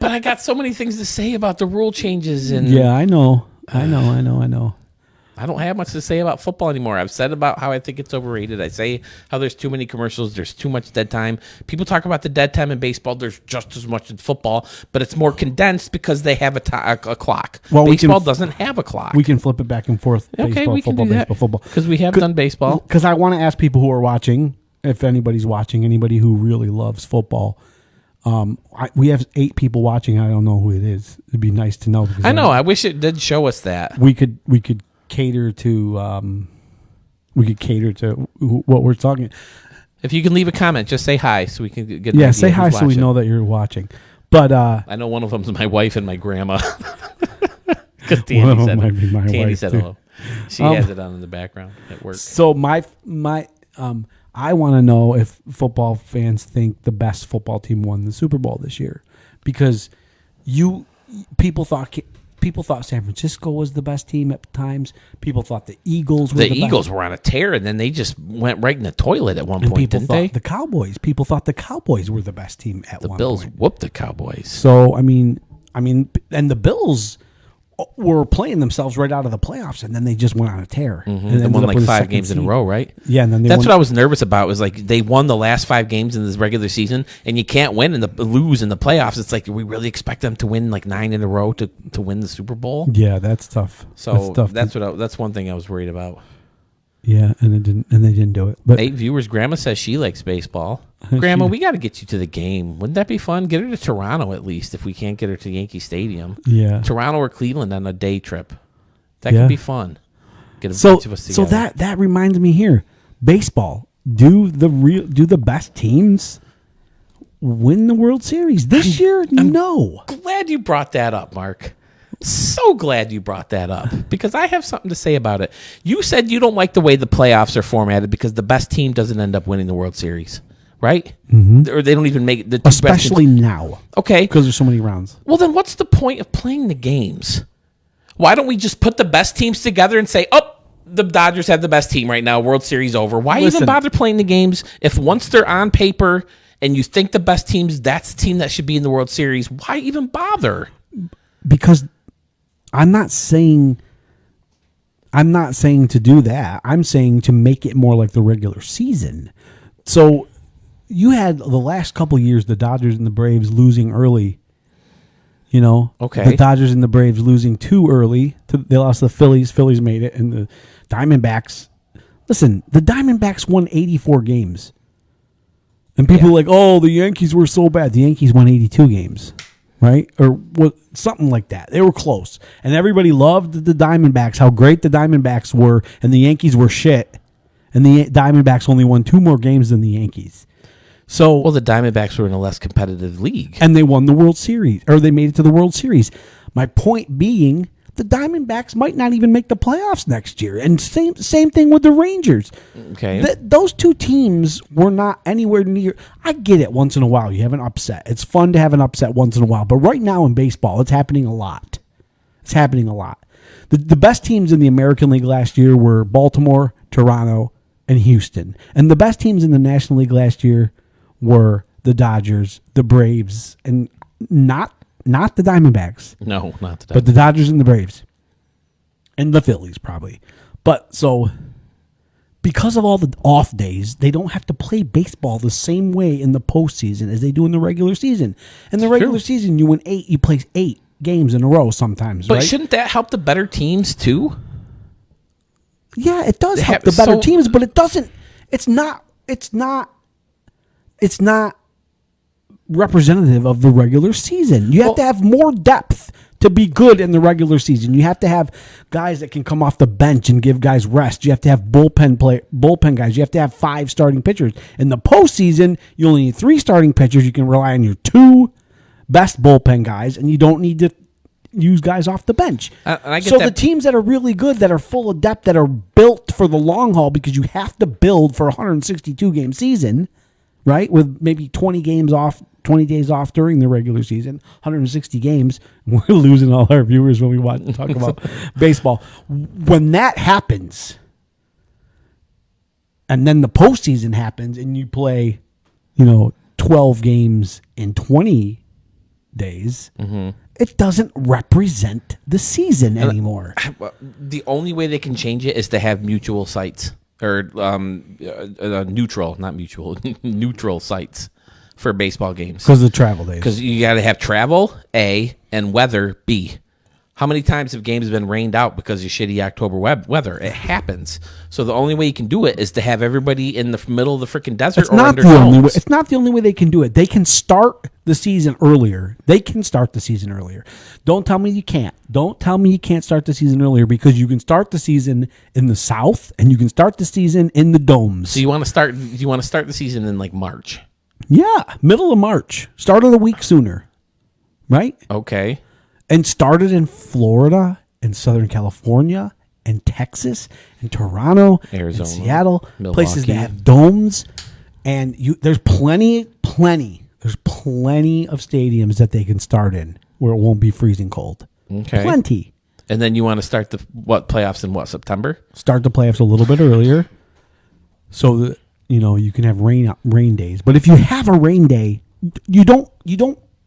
But I got so many things to say about the rule changes. And yeah, I know. I don't have much to say about football anymore. I've said about how I think it's overrated. I say how there's too many commercials. There's too much dead time. People talk about the dead time in baseball. There's just as much in football, but it's more condensed because they have a clock. Well, baseball doesn't have a clock. We can flip it back and forth. Okay, baseball, we can football, do that. football. Because we have done baseball. Because I want to ask people who are watching, if anybody's watching, anybody who really loves football. We have 8 people watching. I don't know who it is. It'd be nice to know. I know. I wish it did show us that. We could cater to what we're talking. If you can leave a comment, just say hi so we can get. Yeah, say hi so we know that you're watching. But I know one of them's my wife and my grandma. Because one of them might be my Tandy wife said too. hello. She has it on in the background at work. So I want to know if football fans think the best football team won the Super Bowl this year, because people thought San Francisco was the best team at times. People thought the Eagles were the best. Eagles were on a tear, and then they just went right in the toilet at one point, didn't they? The Cowboys. People thought the Cowboys were the best team at one point. The Bills whooped the Cowboys. So I mean, and the Bills were playing themselves right out of the playoffs, and then they just went on a tear. Mm-hmm. And won like 5 games in a row, right? Yeah, and then that's what I was nervous about. Was like they won the last 5 games in this regular season, and you can't win lose in the playoffs. It's like, do we really expect them to win like 9 in a row to win the Super Bowl? Yeah, that's tough. So that's one thing I was worried about. Yeah, and they didn't do it. But 8 viewers. Grandma says she likes baseball. Grandma, we got to get you to the game. Wouldn't that be fun? Get her to Toronto at least if we can't get her to Yankee Stadium. Yeah, Toronto or Cleveland on a day trip. That could be fun. Get a bunch of us together. So that reminds me here. Baseball. Do the best teams win the World Series this year? No. Glad you brought that up, Mark. So glad you brought that up because I have something to say about it. You said you don't like the way the playoffs are formatted because the best team doesn't end up winning the World Series, right? Mm-hmm. Or they don't even make the especially now. Okay, because there's so many rounds. Well, then what's the point of playing the games? Why don't we just put the best teams together and say, "Oh, the Dodgers have the best team right now. World Series over." Why even bother playing the games if once they're on paper and you think the best teams, that's the team that should be in the World Series? Why even bother? Because I'm not saying to do that. I'm saying to make it more like the regular season. So you had the last couple years the Dodgers and the Braves losing early. Okay. The Dodgers and the Braves losing too early. They lost to the Phillies. Phillies made it, and the Diamondbacks. Listen, the Diamondbacks won 84 games, and people are like, "Oh, the Yankees were so bad." The Yankees won 82 games. Right? Or what? Something like that. They were close. And everybody loved the Diamondbacks, how great the Diamondbacks were, and the Yankees were shit. And the Diamondbacks only won 2 more games than the Yankees. So, well, the Diamondbacks were in a less competitive league. And they won the World Series, or they made it to the World Series. My point being, the Diamondbacks might not even make the playoffs next year. And same thing with the Rangers. Okay. Those two teams were not anywhere near. I get it once in a while. You have an upset. It's fun to have an upset once in a while. But right now in baseball, it's happening a lot. It's happening a lot. The best teams in the American League last year were Baltimore, Toronto, and Houston. And the best teams in the National League last year were the Dodgers, the Braves, and not the Diamondbacks. No, not the Diamondbacks. But the Dodgers and the Braves. And the Phillies, probably. But so, because of all the off days, they don't have to play baseball the same way in the postseason as they do in the regular season. In the regular season, you win 8, you play 8 games in a row sometimes, but right? shouldn't that help the better teams too? Yeah, it does help the better teams, but it doesn't. It's not representative of the regular season. You have to have more depth to be good in the regular season. You have to have guys that can come off the bench and give guys rest. You have to have bullpen guys. You have to have 5 starting pitchers. In the postseason, you only need 3 starting pitchers. You can rely on your 2 best bullpen guys, and you don't need to use guys off the bench. So the teams that are really good, that are full of depth, that are built for the long haul, because you have to build for a 162-game season, right? With maybe 20 days off during the regular season, 160 games. We're losing all our viewers when we talk about baseball. When that happens, and then the postseason happens, and you play, 12 games in 20 days, it doesn't represent the season anymore. The only way they can change it is to have mutual sites, or neutral, not mutual, neutral sites for baseball games. Because of the travel days. Because you got to have travel, A, and weather, B. How many times have games been rained out because of shitty October weather? It happens. So the only way you can do it is to have everybody in the middle of the freaking desert It's not the only way. It's not the only way they can do it. They can start the season earlier. Don't tell me you can't. Don't tell me you can't start the season earlier, because you can start the season in the South and you can start the season in the domes. So you want to start the season in like March? Yeah, middle of March. Start it a week sooner, right? Okay. And started in Florida and Southern California and Texas and Toronto, Arizona, and Seattle, Milwaukee. Places that have domes. And there's plenty of stadiums that they can start in where it won't be freezing cold. Okay. Plenty. And then you want to start the playoffs in September? Start the playoffs a little bit earlier, so that you can have rain days. But if you have a rain day, you don't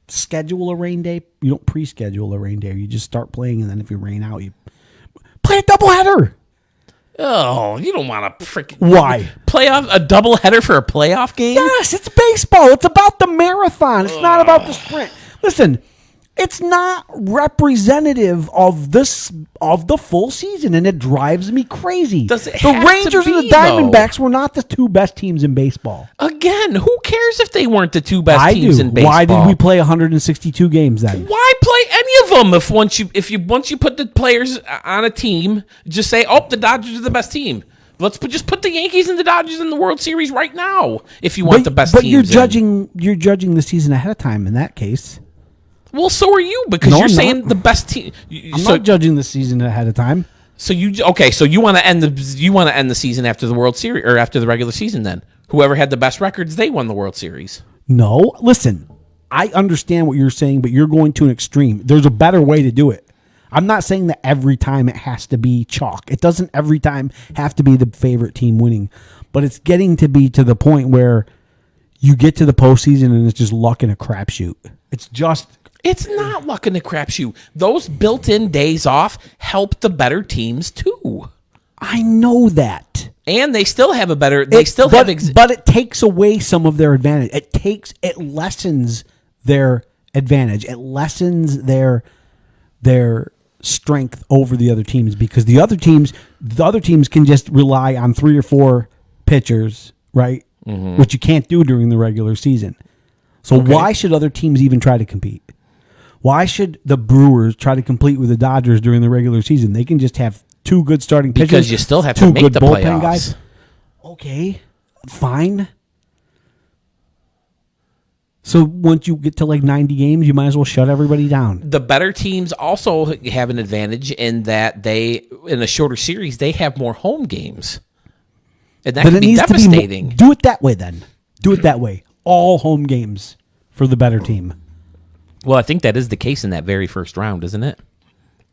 schedule a rain day. You don't pre-schedule a rain day. You just start playing, and then if you rain out, you play a doubleheader. Oh, you don't want to freaking Why playoff a doubleheader for a playoff game? Yes, it's baseball. It's about the marathon. It's not about the sprint. Listen, it's not representative of the full season, and it drives me crazy. The Rangers and the Diamondbacks were not the 2 best teams in baseball. Again, who cares if they weren't the 2 best teams in baseball? Why did we play 162 games then? Why play any of them if once you put the players on a team, just say, the Dodgers are the best team. Just put the Yankees and the Dodgers in the World Series right now if you want the best teams. But you're judging the season ahead of time in that case. Well, so are you, because you're saying the best team. I'm not judging the season ahead of time. So you want to end the season after the World Series, or after the regular season? Then whoever had the best records, they won the World Series. No, listen, I understand what you're saying, but you're going to an extreme. There's a better way to do it. I'm not saying that every time it has to be chalk. It doesn't every time have to be the favorite team winning, but it's getting to be to the point where you get to the postseason and it's just luck in a crapshoot. It's not luck in the crapshoot. Those built-in days off help the better teams too. I know that, and they still have but it takes away some of their advantage. It lessens their advantage. It lessens their strength over the other teams, because the other teams can just rely on 3 or 4 pitchers, right? Mm-hmm. Which you can't do during the regular season. So why should other teams even try to compete? Why should the Brewers try to compete with the Dodgers during the regular season? They can just have 2 good starting pitchers. Because you still have to make the playoffs. Guys. Okay, fine. So once you get to like 90 games, you might as well shut everybody down. The better teams also have an advantage in that in a shorter series, they have more home games. And that can be devastating. Do it that way then. Do it that way. All home games for the better team. Well, I think that is the case in that very first round, isn't it?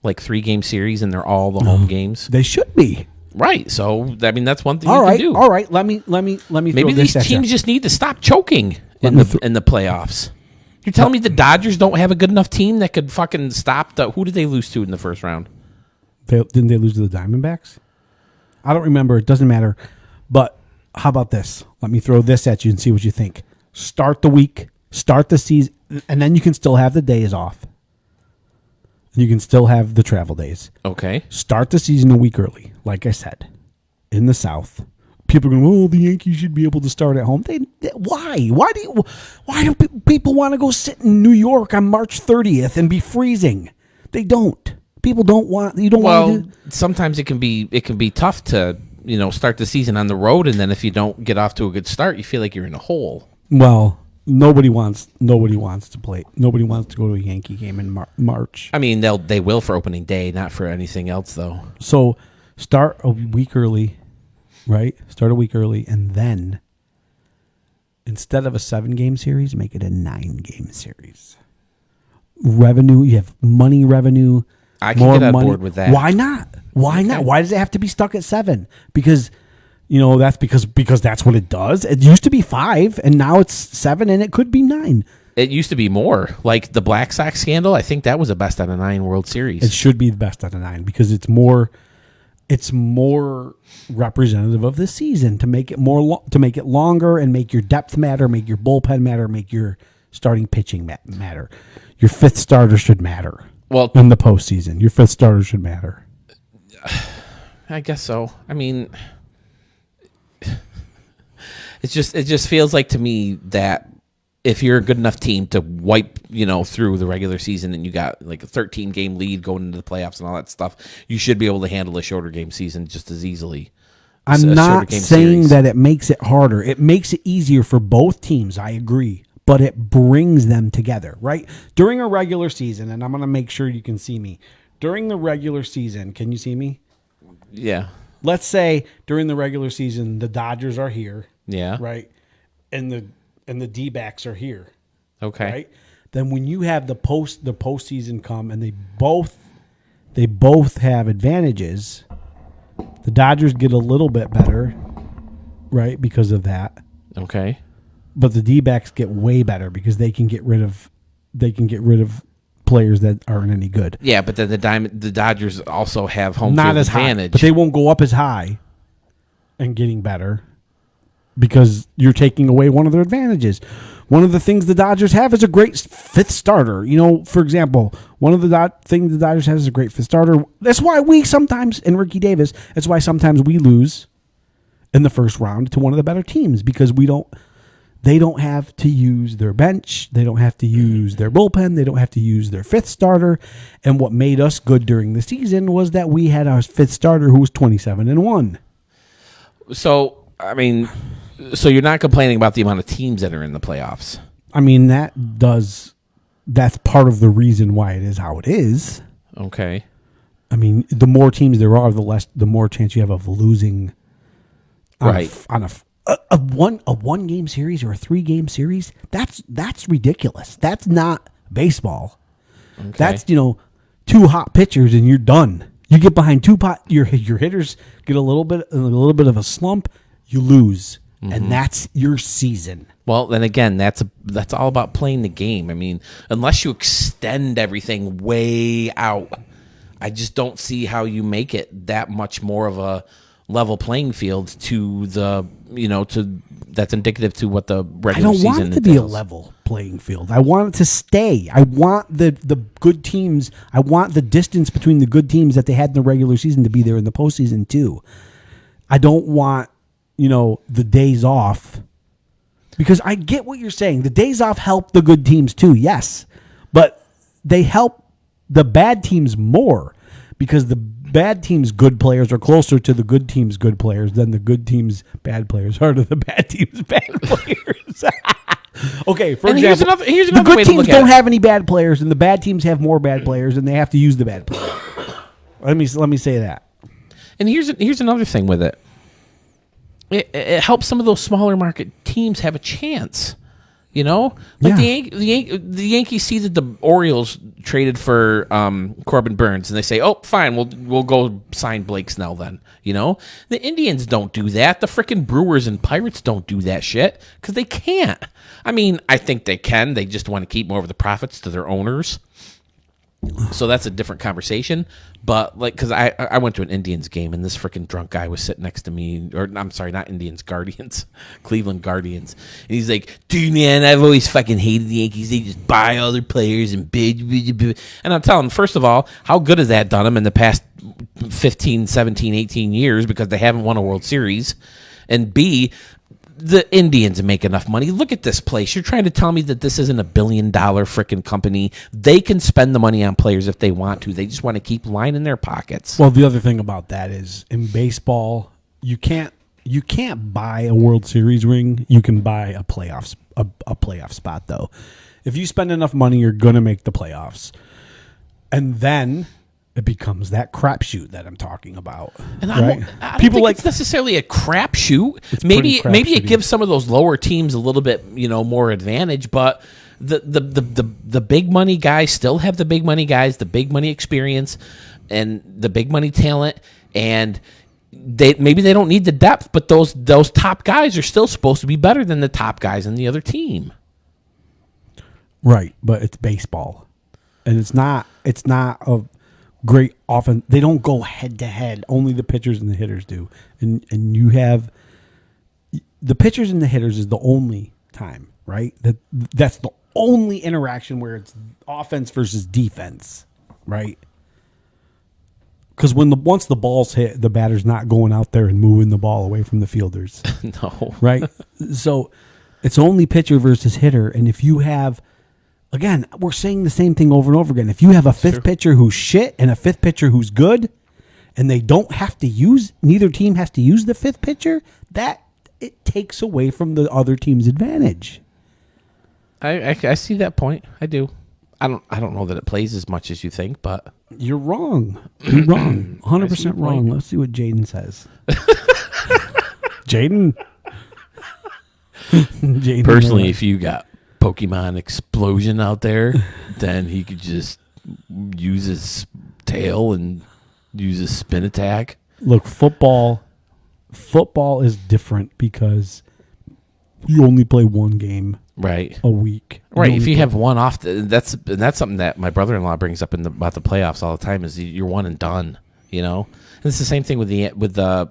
Like 3-game series, and they're all the home games. They should be. Right. So, I mean, that's one thing you can do. All right. Let me Maybe throw these this at teams you. just need to stop choking in the playoffs. You're telling me the Dodgers don't have a good enough team that could fucking stop who did they lose to in the first round? Didn't they lose to the Diamondbacks? I don't remember. It doesn't matter. But how about this? Let me throw this at you and see what you think. Start the week, start the season, and then you can still have the days off. You can still have the travel days. Okay. Start the season a week early, like I said, in the South. People are going, the Yankees should be able to start at home. Why? Why do people want to go sit in New York on March 30th and be freezing? They don't. People don't want. You don't want to do. Sometimes it can be tough to start the season on the road, and then if you don't get off to a good start, you feel like you're in a hole. Well, nobody wants to play. Nobody wants to go to a Yankee game in March. I mean, they will for opening day, not for anything else, though. So start a week early, right? Start a week early, and then instead of a 7-game series, make it a 9-game series. Revenue, you have money revenue. I can get on board with that. Why not? Why not? Why does it have to be stuck at 7? Because that's because that's what it does. It used to be 5, and now it's 7, and it could be 9. It used to be more. Like the Black Sox scandal, I think that was a best out of 9 World Series. It should be the best out of 9 because it's more representative of the season to make it to make it longer and make your depth matter, make your bullpen matter, make your starting pitching matter. Your 5th starter should matter. Well, in the postseason, your 5th starter should matter. I guess so. I mean, it just feels like to me that if you're a good enough team to wipe, through the regular season and you got like a 13-game lead going into the playoffs and all that stuff, you should be able to handle a shorter game season just as easily. I'm not saying that it makes it harder. It makes it easier for both teams. I agree. But it brings them together, right? During a regular season, and I'm going to make sure you can see me. During the regular season, can you see me? Yeah. Let's say during the regular season, the Dodgers are here. Yeah. Right? And the D-backs are here. Okay. Right? Then when you have the postseason come and they both have advantages, the Dodgers get a little bit better, right? Because of that. Okay. But the D-backs get way better because they can get rid of players that aren't any good. Yeah, but then the Dodgers also have home Not field as advantage. High, but they won't go up as high and getting better because you're taking away one of their advantages. One of the things the Dodgers have is a great 5th starter. For example, one of the things the Dodgers has is a great 5th starter. That's why we sometimes, and Ricky Davis, that's why sometimes we lose in the first round to one of the better teams because they don't have to use their bench. They don't have to use their bullpen. They don't have to use their 5th starter. And what made us good during the season was that we had our 5th starter who was 27-1. So, I mean, you're not complaining about the amount of teams that are in the playoffs. I mean, that's part of the reason why it is how it is. Okay. I mean, the more teams there are, the more chance you have of losing on a 1-game series or a 3-game series. That's ridiculous. That's not baseball. Okay. That's 2 hot pitchers and you're done. You get behind 2 your hitters get a little bit of a slump, you lose, and that's your season. Well, then again, that's all about playing the game. I mean, unless you extend everything way out, I just don't see how you make it that much more of a level playing field to the that's indicative to what the regular season entails. I don't want it to be a level playing field. I want it to stay. I want the good teams. I want the distance between the good teams that they had in the regular season to be there in the postseason too. I don't want the days off because I get what you're saying. The days off help the good teams too, yes, but they help the bad teams more because the bad teams' good players are closer to the good teams' good players than the good teams' bad players are to the bad teams' bad players. Okay, for And example, here's the another good way to teams look at don't it. have any bad players, and the bad teams have more bad players, and they have to use the bad player. Let me say that. And here's another thing with it. It helps some of those smaller market teams have a chance. You know, like the Yankees see that the Orioles traded for Corbin Burns, and they say, "Oh, fine, we'll go sign Blake Snell then." You know, the Indians don't do that. The frickin' Brewers and Pirates don't do that shit because they can't. I mean, I think they can. They just want to keep more of the profits to their owners. So that's a different conversation. But like, because I went to an Indians game and this freaking drunk guy was sitting next to me, or I'm sorry, not Indians, Guardians, Cleveland Guardians, and he's like, "Dude, man, I've always fucking hated the Yankees. They just buy all their players and bid." And I'm telling him, first of all, how good has that done them in the past 15, 17, 18 years because they haven't won a World Series, and B, the Indians make enough money. Look at this place. You're trying to tell me that this isn't $1 billion freaking company. They can spend the money on players if they want to. They just want to keep line in their pockets. Well, the other thing about that is in baseball, you can't buy a World Series ring. You can buy a playoff spot though. If you spend enough money, you're gonna make the playoffs, and then it becomes that crapshoot that I'm talking about. And right? I don't think it's necessarily a crapshoot. Maybe it gives some of those lower teams a little bit, more advantage. But the big money guys still have the big money guys, the big money experience, and the big money talent. And maybe they don't need the depth, but those top guys are still supposed to be better than the top guys in the other team. Right, but it's baseball, and it's not a great often. They don't go head to head. Only the pitchers and the hitters do. And you have the pitchers and the hitters is the only time, right? That's the only interaction where it's offense versus defense, right? Because once the ball's hit, the batter's not going out there and moving the ball away from the fielders. No. Right? So it's only pitcher versus hitter. And if you have, again, we're saying the same thing over and over again. If you have a fifth pitcher who's shit and a fifth pitcher who's good, and they don't have to neither team has to use the fifth pitcher, that it takes away from the other team's advantage. I see that point. I do. I don't know that it plays as much as you think, but you're wrong. You're wrong. 100% wrong. Let's see what Jayden says. Jayden. Personally, if you got Pokemon Explosion out there, then he could just use his tail and use his spin attack. Look, football is different because you only play one game a week. Right. If you have one off, that's something that my brother-in-law brings up about the playoffs all the time is you're one and done, And it's the same thing with the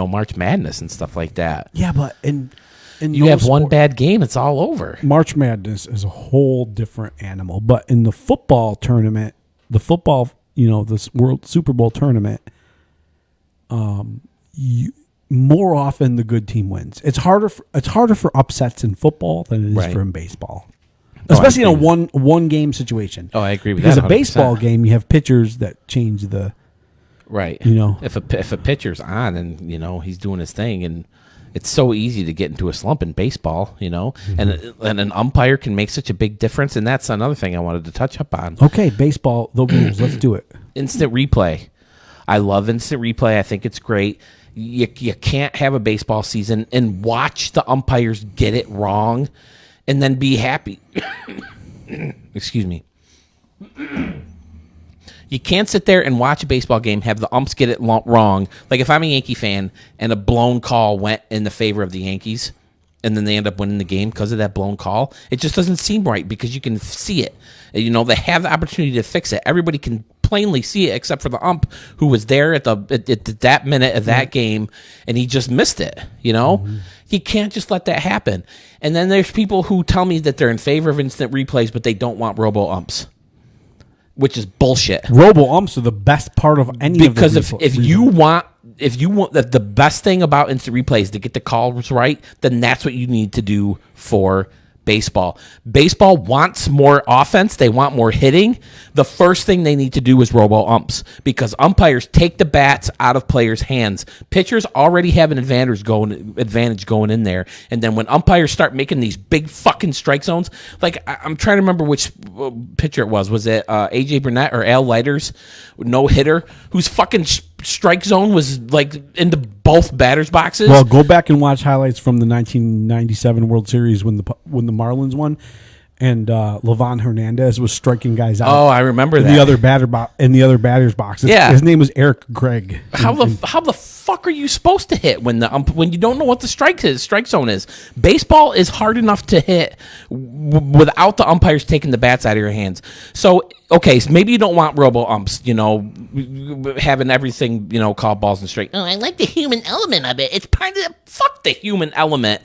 March Madness and stuff like that. Yeah, but in you have one bad game, it's all over. March Madness is a whole different animal. But in the football tournament, this World Super Bowl tournament, more often the good team wins. It's harder for upsets in football than it is for in baseball, especially in a one game situation. Oh, I agree with that. Because a baseball game, you have pitchers that change the right. If a pitcher's on and he's doing his thing and. It's so easy to get into a slump in baseball, mm-hmm. and an umpire can make such a big difference, and that's another thing I wanted to touch up on. Okay, baseball, the rules, let's do it. Instant replay. I love instant replay. I think it's great. You can't have a baseball season and watch the umpires get it wrong and then be happy. Excuse me. You can't sit there and watch a baseball game, have the umps get it wrong. Like if I'm a Yankee fan and a blown call went in the favor of the Yankees and then they end up winning the game because of that blown call, it just doesn't seem right because you can see it. They have the opportunity to fix it. Everybody can plainly see it except for the ump who was there at that minute of that game and he just missed it, Mm-hmm. You can't just let that happen. And then there's people who tell me that they're in favor of instant replays, but they don't want robo-umps. Which is bullshit. Robo umps are the best part of any because if you want the best thing about instant replays to get the calls right, then that's what you need to do for baseball. Baseball wants more offense. They want more hitting. The first thing they need to do is robo-umps because umpires take the bats out of players' hands. Pitchers already have an advantage going in there. And then when umpires start making these big fucking strike zones, like I'm trying to remember which pitcher it was. Was it A.J. Burnett or Al Leiter's no-hitter whose fucking strike zone was like into both batters' boxes? Well, go back and watch highlights from the 1997 World Series when the Marlins won, and Livan Hernandez was striking guys out. Oh, I remember that. The other batter's box. Yeah, his name was Eric Gregg. How the fuck are you supposed to hit when you don't know what the strike zone is? Baseball is hard enough to hit without the umpires taking the bats out of your hands. So okay, so maybe you don't want robo umps, having everything, called balls and strike. Oh, I like the human element of it. It's part of fuck the human element.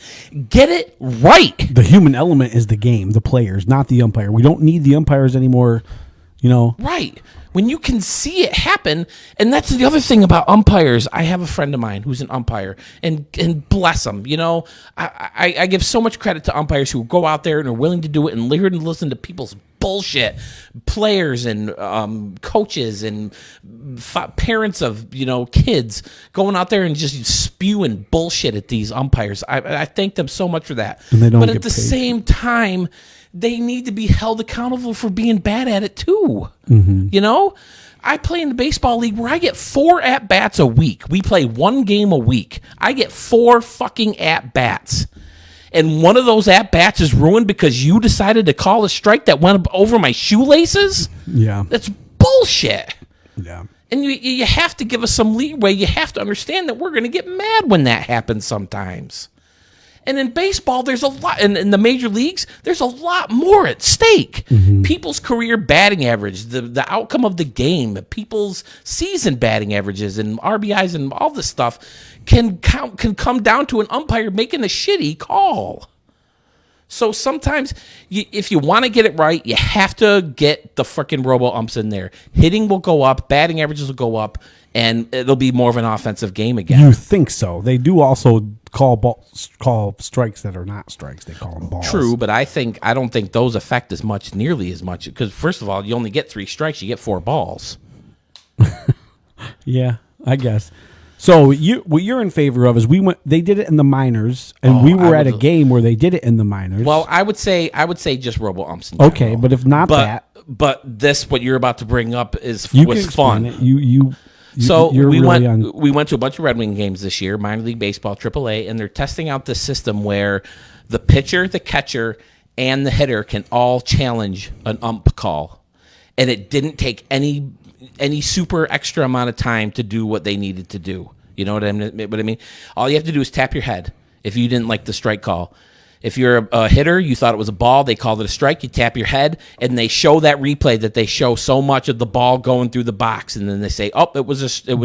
Get it right. The human element is the game, the players, not the umpire. We don't need the umpires anymore, Right. When you can see it happen, and that's the other thing about umpires. I have a friend of mine who's an umpire, and bless him, I give so much credit to umpires who go out there and are willing to do it and listen to people's bullshit, players and coaches and parents of kids going out there and just spewing bullshit at these umpires. I thank them so much for that. And they don't but get at the paid. same time, they need to be held accountable for being bad at it too. I play in the baseball league where I get 4 at-bats a week. We play 1 game a week. I get 4 fucking at-bats. And one of those at-bats is ruined because you decided to call a strike that went over my shoelaces? Yeah. That's bullshit. Yeah. And you have to give us some leeway. You have to understand that we're going to get mad when that happens sometimes. And in baseball, there's a lot, and in the major leagues, there's a lot more at stake. Mm-hmm. People's career batting average, the outcome of the game, people's season batting averages and RBIs and all this stuff can come down to an umpire making a shitty call. So sometimes, if you want to get it right, you have to get the freaking robo-umps in there. Hitting will go up, batting averages will go up, and it'll be more of an offensive game again. You think so? They do also call strikes that are not strikes. They call them balls. True, but I don't think those affect nearly as much. Because first of all, you only get 3 strikes, you get 4 balls. Yeah, I guess. So what you're in favor of is they did it in the minors, and we were at a game where they did it in the minors. Well, I would say just robo umps. Okay, but if not but this what you're about to bring up was fun. We went to a bunch of Red Wing games this year, minor league baseball, AAA, and they're testing out this system where the pitcher, the catcher, and the hitter can all challenge an ump call, and it didn't take any super extra amount of time to do what they needed to do. You know what I mean? All you have to do is tap your head if you didn't like the strike call. If you're a hitter, you thought it was a ball, they called it a strike, you tap your head, and they show that replay that they show so much of the ball going through the box, and then they say, oh, it was a strike.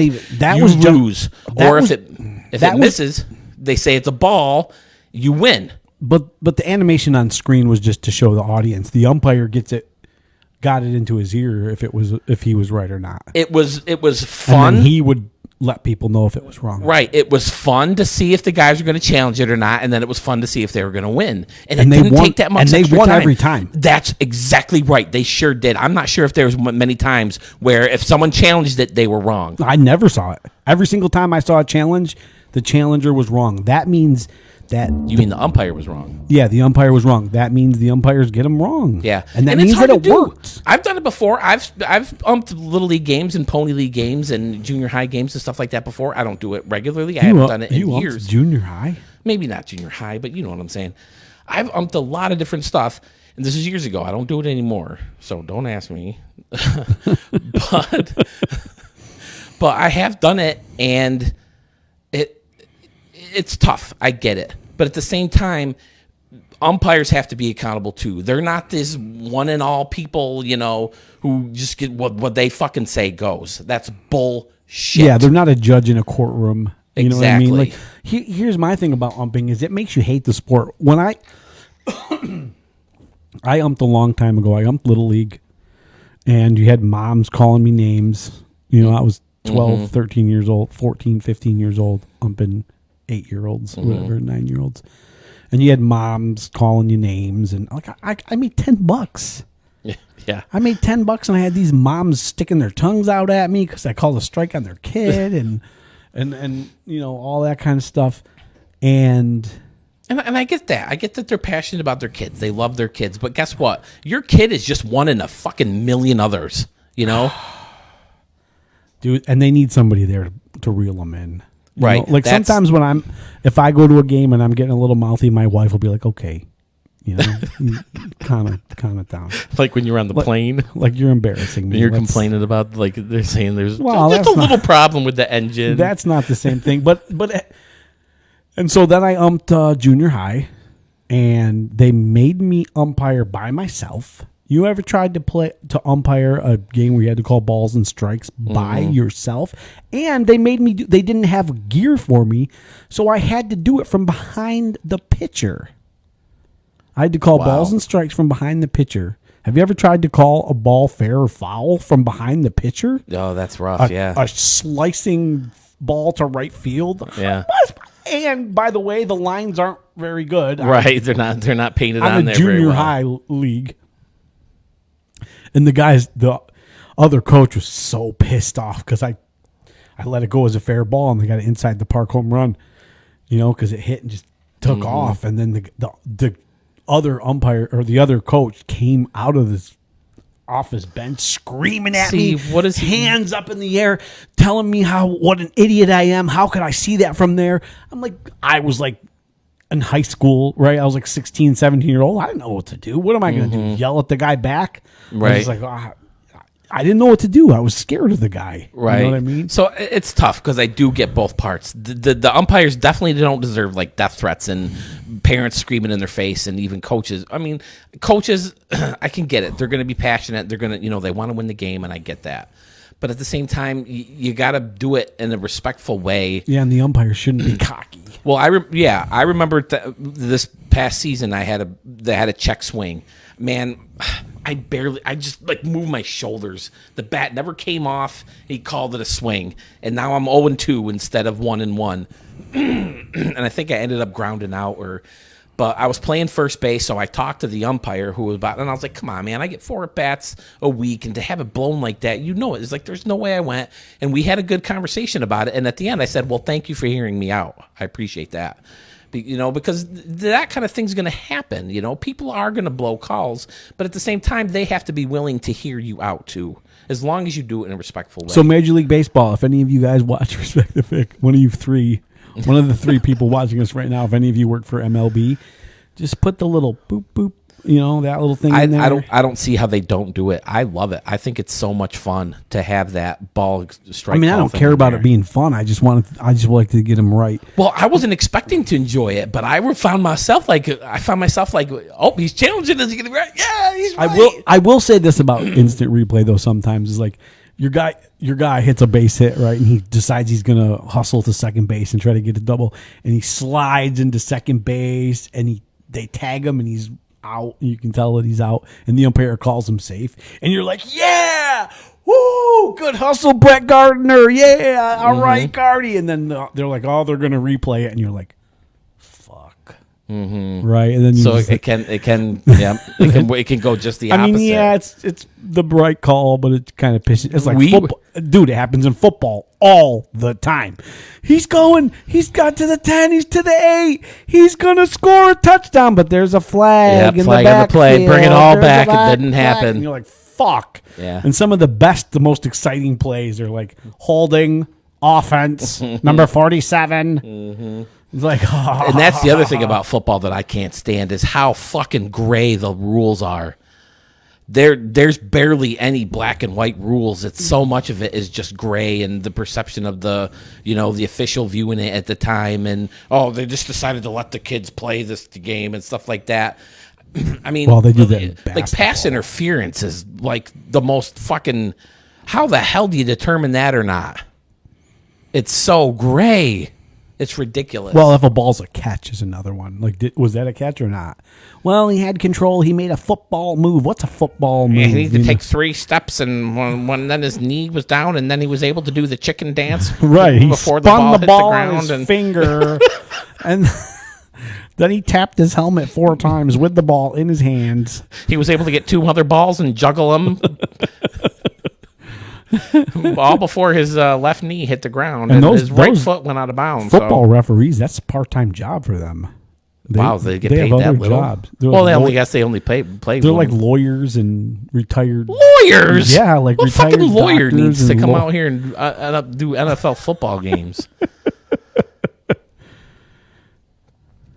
You lose. Or if it misses, they say it's a ball, you win. But the animation on screen was just to show the audience. The umpire got it into his ear if he was right or not. It was fun. And then he would let people know if it was wrong. Right. It was fun to see if the guys were going to challenge it or not, and then it was fun to see if they were going to win. And it didn't take that much. And they won every time. That's exactly right. They sure did. I'm not sure if there was many times where if someone challenged it, they were wrong. I never saw it. Every single time I saw a challenge, the challenger was wrong. That means that... You mean the umpire was wrong? Yeah, the umpire was wrong. That means the umpires get them wrong. Yeah. And that means that it worked. I've done it before. I've umped Little League games and Pony League games and junior high games and stuff like that before. I don't do it regularly. I haven't done it in years. Junior high? Maybe not junior high, but you know what I'm saying. I've umped a lot of different stuff, and this is years ago. I don't do it anymore, so don't ask me. But I have done it, and it's tough. I get it. But at the same time, umpires have to be accountable too. They're not this one and all people, who just get what they fucking say goes. That's bullshit. Yeah, they're not a judge in a courtroom. You know what I mean? Like, here's my thing about umping is it makes you hate the sport. When I umped a long time ago. I umped Little League, and you had moms calling me names. I was 12, 13 years old, 14, 15 years old, umping 8-year-olds, whatever, 9-year-olds. and you had moms calling you names, and like I made $10. Yeah. I made $10, and I had these moms sticking their tongues out at me because I called a strike on their kid, and all that kind of stuff, and I get that. I get that they're passionate about their kids. They love their kids, but guess what? Your kid is just one in a fucking million others. Dude, and they need somebody there to reel them in. Right. Like sometimes if I go to a game and I'm getting a little mouthy, my wife will be like, okay, calm it down. Like when you're on the plane. Like you're embarrassing me. You're complaining about, like, they're saying there's just that's a little problem with the engine. That's not the same thing. But and so then I umped junior high, and they made me umpire by myself. You ever tried to umpire a game where you had to call balls and strikes by yourself? And they made me they didn't have gear for me, so I had to do it from behind the pitcher. I had to call balls and strikes from behind the pitcher. Have you ever tried to call a ball fair or foul from behind the pitcher? Oh, that's rough. A slicing ball to right field. Yeah. And by the way, the lines aren't very good. Right, they're not painted on there junior very well. high league. And the other coach was so pissed off because I let it go as a fair ball, and they got it inside the park home run, because it hit and just took off. And then the other umpire or the other coach came out of his office bench screaming at me, what is hands up in the air, telling me what an idiot I am. How could I see that from there? I was like in high school, right? I was like 16, 17-year-old. I didn't know what to do. What am I going to do? Yell at the guy back? Right. I was like, I didn't know what to do. I was scared of the guy. Right. You know what I mean? So it's tough because I do get both parts. The umpires definitely don't deserve like death threats and parents screaming in their face, and even coaches. I mean, coaches, I can get it. They're going to be passionate. They're going to, they want to win the game, and I get that. But at the same time, you got to do it in a respectful way. Yeah, and the umpire shouldn't be cocky. Well, I remember this past season they had a check swing. Man, I just like moved my shoulders. The bat never came off. He called it a swing, and now I'm 0-2 instead of 1-1. And I think I ended up grounding out, but I was playing first base, so I talked to the umpire who was and I was like, "Come on, man! I get 4 at bats a week, and to have it blown like that, it's like there's no way I went." And we had a good conversation about it. And at the end, I said, "Well, thank you for hearing me out. I appreciate that." Because that kind of thing's going to happen. People are going to blow calls, but at the same time, they have to be willing to hear you out too, as long as you do it in a respectful way. So Major League Baseball, if any of you guys watch Respect the Fic, one of the 3 people watching us right now, if any of you work for MLB, just put the little boop, boop, that little thing in there. I don't see how they don't do it. I love it. I think it's so much fun to have that ball strike. I don't care about it being fun. I just like to get them right. Well, I wasn't expecting to enjoy it, but I found myself like, oh, he's challenging us to get it right. Yeah, he's right. I will say this about instant replay though. Sometimes is like your guy hits a base hit, right, and he decides he's gonna hustle to second base and try to get a double, and he slides into second base, and they tag him, and he's out. You can tell that he's out, and the umpire calls him safe, and you're like, yeah, woo, good hustle, Brett Gardner, yeah, all right, Gardy, and then they're like, oh, they're gonna replay it, and you're like, fuck, right, and then it can go just the opposite. I mean, yeah, it's the right call, but it kind of pisses. It's like football. Dude, it happens in football all the time. He's got to the 10, he's to the 8, he's gonna score a touchdown, but there's a flag in flag the on the play. backfield. Bring it all There's back. a It didn't flag, happen. and you're like, fuck. Yeah. And some of the most exciting plays are like holding, offense, number 47. It's like, and that's the other thing about football that I can't stand is how fucking gray the rules are. There's barely any black and white rules. It's so much of it is just gray, and the perception of the official viewing it at the time, and they just decided to let the kids play this game and stuff like that. I mean, well, they do that in like basketball. pass interference is like the most fucking. How the hell do you determine that or not? It's so gray. It's ridiculous. Well, if a ball's a catch is another one. Like, was that a catch or not? Well, he had control. He made a football move. What's a football move? Yeah, he needed to take 3 steps, and when then his knee was down, and then he was able to do the chicken dance. Right, he before spun the ball hit the ground on his finger, and Then he tapped his helmet 4 times with the ball in his hands. He was able to get 2 other balls and juggle them. All before his left knee hit the ground. And his right foot went out of bounds. Football referees, that's a part-time job for them. They get paid that little? Jobs. Well, I guess they only play They're like lawyers and retired. Lawyers? Yeah, like what retired fucking lawyer needs to come out here and do NFL football games?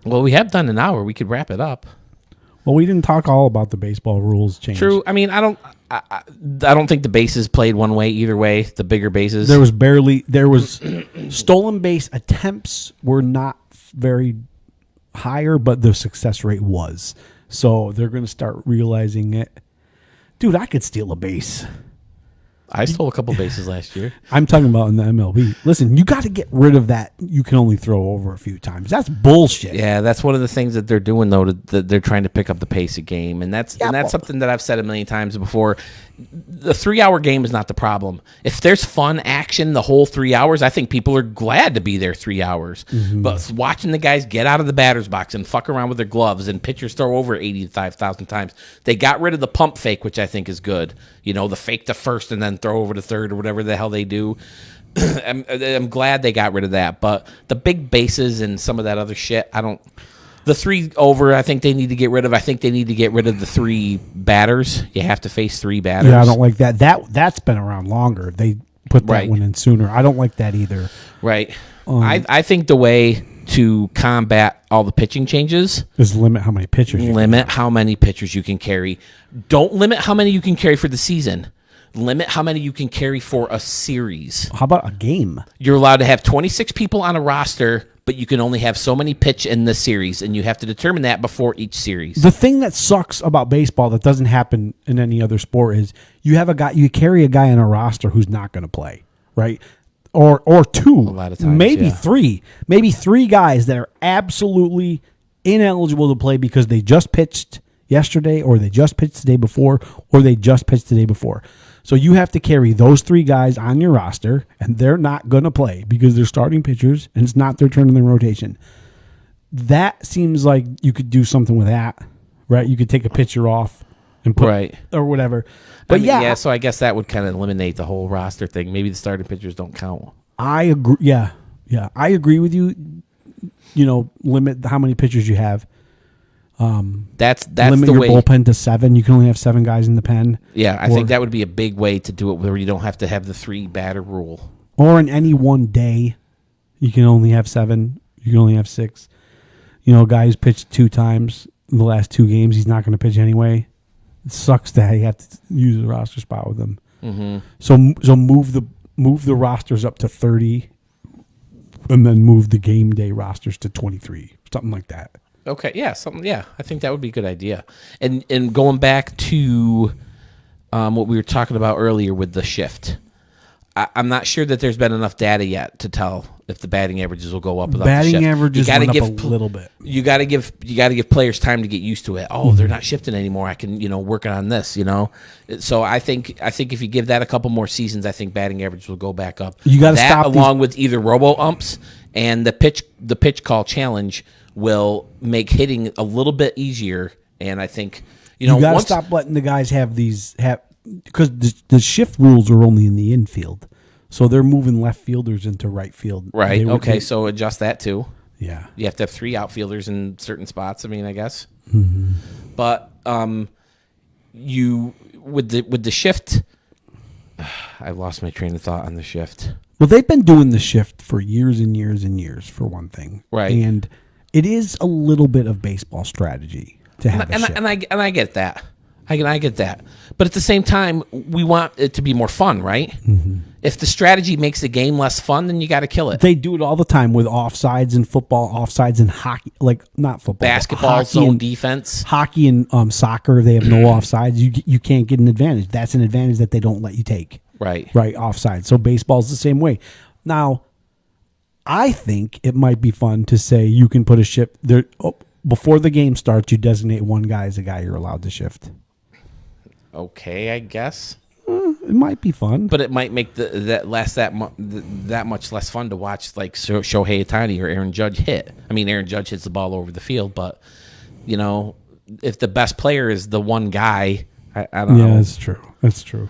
Well, we have done an hour. We could wrap it up. Well, we didn't talk all about the baseball rules change. True. I mean, I don't think the bases played one way either way. The bigger bases. There was stolen base attempts were not very higher, but the success rate was. So they're going to start realizing it. Dude, I could steal a base. I stole a couple bases last year. I'm talking about in the MLB. Listen, you got to get rid of that. You can only throw over a few times. That's bullshit. Yeah, that's one of the things that they're doing, though. That they're trying to pick up the pace of game, and that's something that I've said a million times before. The 3-hour game is not the problem. If there's fun action the whole 3 hours, I think people are glad to be there 3 hours. Mm-hmm. But watching the guys get out of the batter's box and fuck around with their gloves and pitchers throw over 85,000 times, they got rid of the pump fake, which I think is good. You know, the fake to first and then throw over to third or whatever the hell they do. I'm glad they got rid of that. But the big bases and some of that other shit, The 3 over, I think they need to get rid of. I think they need to get rid of the 3 batters. You have to face 3 batters. Yeah, I don't like that. That's been around longer. They put that one in sooner. I don't like that either. Right. I think the way to combat all the pitching changes is limit how many pitchers. How many pitchers you can carry. Don't limit how many you can carry for the season. Limit how many you can carry for a series. How about a game? You're allowed to have 26 people on a roster, but you can only have so many pitch in the series, and you have to determine that before each series. The thing that sucks about baseball that doesn't happen in any other sport is you carry a guy on a roster who's not going to play, right? Or 2, a lot of times, maybe 3, maybe 3 guys that are absolutely ineligible to play because they just pitched yesterday, or they just pitched the day before, or they just pitched the day before. So you have to carry those 3 guys on your roster, and they're not going to play because they're starting pitchers, and it's not their turn in the rotation. That seems like you could do something with that, right? You could take a pitcher off and put or whatever. But so I guess that would kind of eliminate the whole roster thing. Maybe the starting pitchers don't count. I agree. Yeah, I agree with you. You know, limit how many pitchers you have. That's limit the your way. Bullpen to 7. You can only have 7 guys in the pen. Yeah, I think that would be a big way to do it, where you don't have to have the 3 batter rule. Or in any one day, you can only have 7. You can only have 6. You know, a guy who's pitched 2 times in the last 2 games, he's not going to pitch anyway. It sucks that you have to use a roster spot with him. Mm-hmm. So move the rosters up to 30, and then move the game day rosters to 23, something like that. Okay, I think that would be a good idea. And going back to what we were talking about earlier with the shift, I'm not sure that there's been enough data yet to tell if the batting averages will go up. Batting averages went up a little bit. You got to give players time to get used to it. Oh, they're not shifting anymore. I can working on this. So I think if you give that a couple more seasons, I think batting averages will go back up. You got to stop along with either robo umps and the pitch call challenge will make hitting a little bit easier. And I think you got to stop letting the guys have because the shift rules are only in the infield, so they're moving left fielders into right field. Right. Okay. So adjust that too. Yeah. You have to have 3 outfielders in certain spots. I mean, I guess. Mm-hmm. But you with the shift, I lost my train of thought on the shift. Well, they've been doing the shift for years and years and years, for one thing. Right. And it is a little bit of baseball strategy to have a shift. And I get that. I get that. But at the same time, we want it to be more fun, right? Mm-hmm. If the strategy makes the game less fun, then you got to kill it. They do it all the time with offsides in football, offsides in hockey, like not football, basketball, zone defense. Hockey and soccer, they have no offsides. You can't get an advantage. That's an advantage that they don't let you take. Right. Right, offside. So baseball's the same way. Now, I think it might be fun to say you can put a shift there before the game starts. You designate one guy as a guy you're allowed to shift. Okay, I guess. It might be fun, but it might make that much less fun to watch, like Shohei Ohtani or Aaron Judge hit. I mean, Aaron Judge hits the ball over the field, but if the best player is the one guy, I don't know. Yeah, that's true. That's true.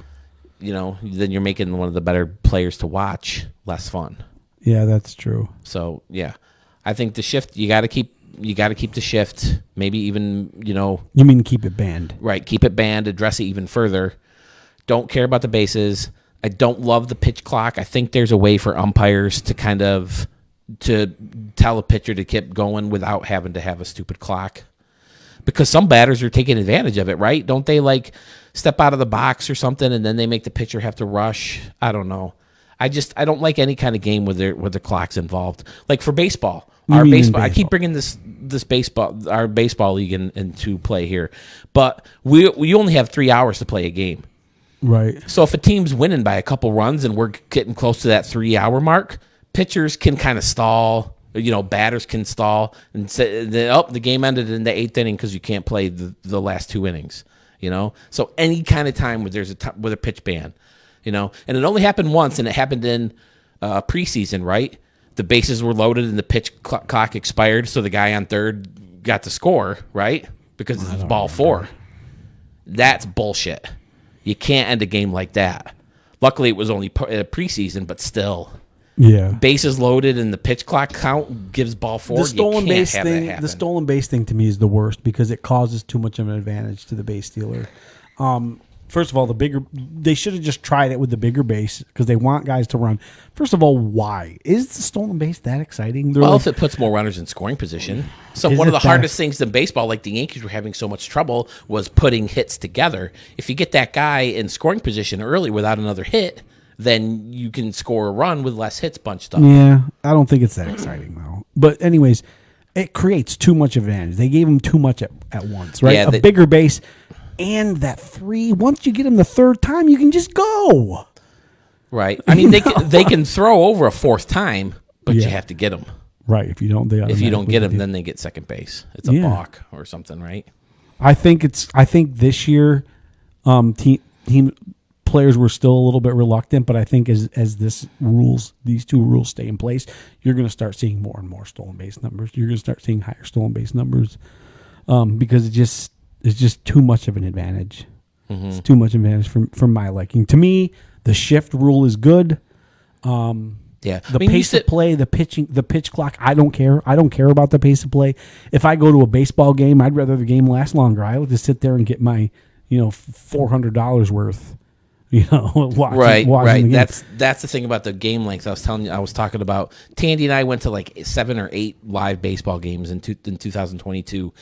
Then you're making one of the better players to watch less fun. Yeah, that's true. So yeah, I think the shift you got to keep the shift. Maybe even You mean keep it banned? Right, keep it banned. Address it even further. Don't care about the bases. I don't love the pitch clock. I think there's a way for umpires to kind of to tell a pitcher to keep going without having to have a stupid clock. Because some batters are taking advantage of it, right? Don't they like step out of the box or something and then they make the pitcher have to rush? I don't know. I don't like any kind of game where the clock's involved. Like for baseball, I keep bringing this our baseball league into play here, but we only have 3 hours to play a game. Right. So if a team's winning by a couple runs and we're getting close to that 3 hour mark, pitchers can kind of stall. Batters can stall and say, the game ended in the 8th inning because you can't play the last 2 innings. So any kind of time where there's with a pitch ban, and it only happened once, and it happened in preseason, right? The bases were loaded and the pitch clock expired, so the guy on third got to score, right? Because it's ball 4. That's bullshit. You can't end a game like that. Luckily, it was only preseason, but still. Yeah. Bases loaded and the pitch clock count gives ball 4. The stolen base have thing. that happen. The stolen base thing to me is the worst because it causes too much of an advantage to the base stealer. First of all, they should have just tried it with the bigger base because they want guys to run. First of all, why is the stolen base that exciting? If it puts more runners in scoring position. So one of the hardest things in baseball, like the Yankees were having so much trouble, was putting hits together. If you get that guy in scoring position early without another hit, then you can score a run with less hits bunched up. Yeah, I don't think it's that exciting though. But anyways, it creates too much advantage. They gave him too much at once, right? Yeah, a bigger base and that 3. Once you get him the 3rd time, you can just go. Right. I mean, they can throw over a 4th time, but you have to get them. Right. If you don't get them, then they get second base. It's a balk or something, right? I think this year, team players were still a little bit reluctant, but I think as these 2 rules stay in place, you're going to start seeing more and more stolen base numbers. You're going to start seeing higher stolen base numbers because it's just too much of an advantage. Mm-hmm. It's too much advantage from my liking. To me, the shift rule is good. The pace of play, the pitch clock, I don't care. I don't care about the pace of play. If I go to a baseball game, I'd rather the game last longer. I would just sit there and get my, $400 worth. Watching right. The game. That's the thing about the game length. I was talking about. Tandy and I went to like 7 or 8 live baseball games in 2022,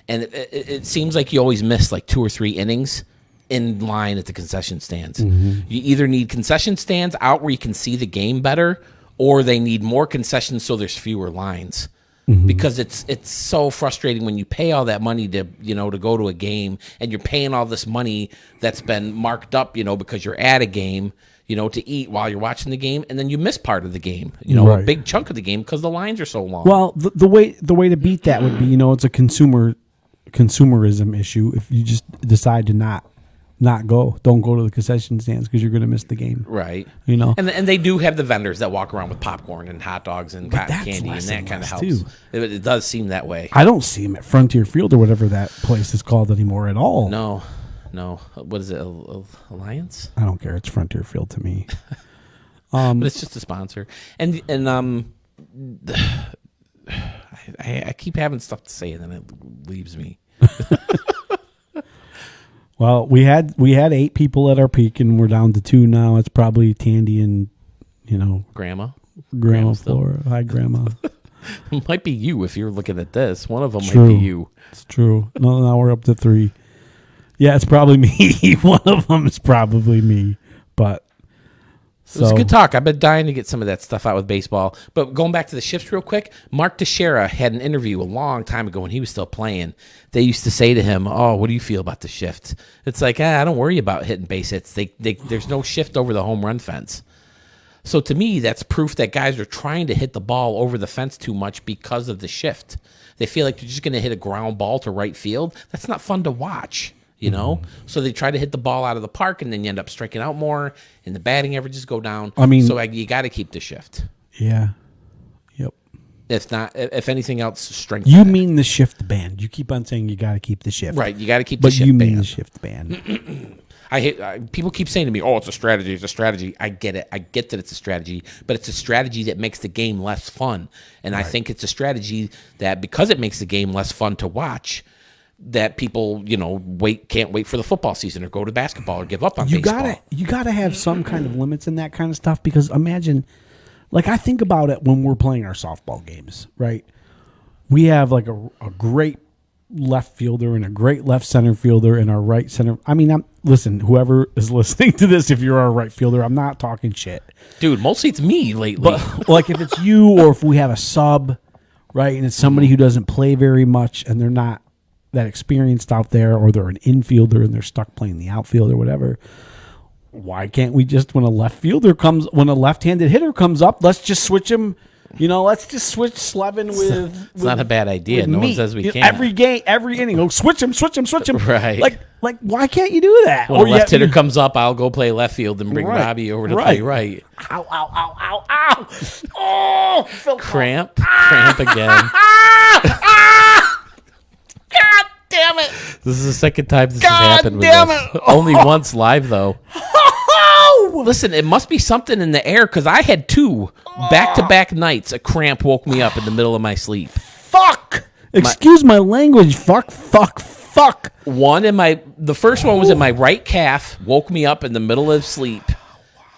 and it seems like you always miss like 2 or 3 innings in line at the concession stands. Mm-hmm. You either need concession stands out where you can see the game better, or they need more concessions so there's fewer lines. Mm-hmm. Because it's so frustrating when you pay all that money to go to a game, and you're paying all this money that's been marked up because you're at a game to eat while you're watching the game, and then you miss part of the game right. A big chunk of the game because the lines are so long. Well, the way to beat that would be it's a consumerism issue. If you just decide to don't go to the concession stands because you're going to miss the game. Right. And they do have the vendors that walk around with popcorn and hot dogs and cotton candy, and that kind of helps. Too. It does seem that way. I don't see them at Frontier Field or whatever that place is called anymore at all. No. What is it? Alliance? I don't care. It's Frontier Field to me. But it's just a sponsor. And I keep having stuff to say and then it leaves me. Well, we had 8 people at our peak, and we're down to 2 now. It's probably Tandy and Grandma Flora. Hi, Grandma. It might be you if you're looking at this. One of them True. might be you. It's true. No, now we're up to 3. Yeah, it's probably me. One of them is probably me. But it was a good talk. I've been dying to get some of that stuff out with baseball. But going back to the shifts real quick, Mark Teixeira had an interview a long time ago when he was still playing. They used to say to him, "Oh, what do you feel about the shift?" It's like, I don't worry about hitting base hits. There's no shift over the home run fence. So to me, that's proof that guys are trying to hit the ball over the fence too much because of the shift. They feel like they're just going to hit a ground ball to right field. That's not fun to watch. you know? So they try to hit the ball out of the park, and then you end up striking out more, and the batting averages go down. I mean, so you got to keep the shift. Yeah. Yep. If anything else, strength. You mean the shift band. You keep on saying you got to keep the shift. Right, you got to keep the shift band. But you mean the shift band. People keep saying to me, "Oh, it's a strategy. It's a strategy." I get it. I get that it's a strategy, but it's a strategy that makes the game less fun. And I think it's a strategy that, because it makes the game less fun to watch, that people, can't wait for the football season or go to basketball or give up on baseball. You gotta have some kind of limits in that kind of stuff, because imagine, like, I think about it when we're playing our softball games, right? We have like a great left fielder and a great left center fielder and our right center. I mean, listen, whoever is listening to this, if you're our right fielder, I'm not talking shit. Dude, mostly it's me lately. But like, if it's you, or if we have a sub, right, and it's somebody who doesn't play very much and they're not that experienced out there, or they're an infielder and they're stuck playing the outfield or whatever, why can't we just, when a left-handed hitter comes up, let's just switch him. Let's just switch Slevin with. It's not a bad idea. No one says we can't. Every game, every inning, switch him. Right. Like, why can't you do that? When a left hitter comes up, I'll go play left field and bring Bobby over to play right. Ow. Oh, Cramp again. God damn it. This is the second time this has happened with us. Only once live, though. Listen, it must be something in the air, because I had 2 back-to-back nights. A cramp woke me up in the middle of my sleep. Fuck! Excuse my language. Fuck. The first one was in my right calf, woke me up in the middle of sleep,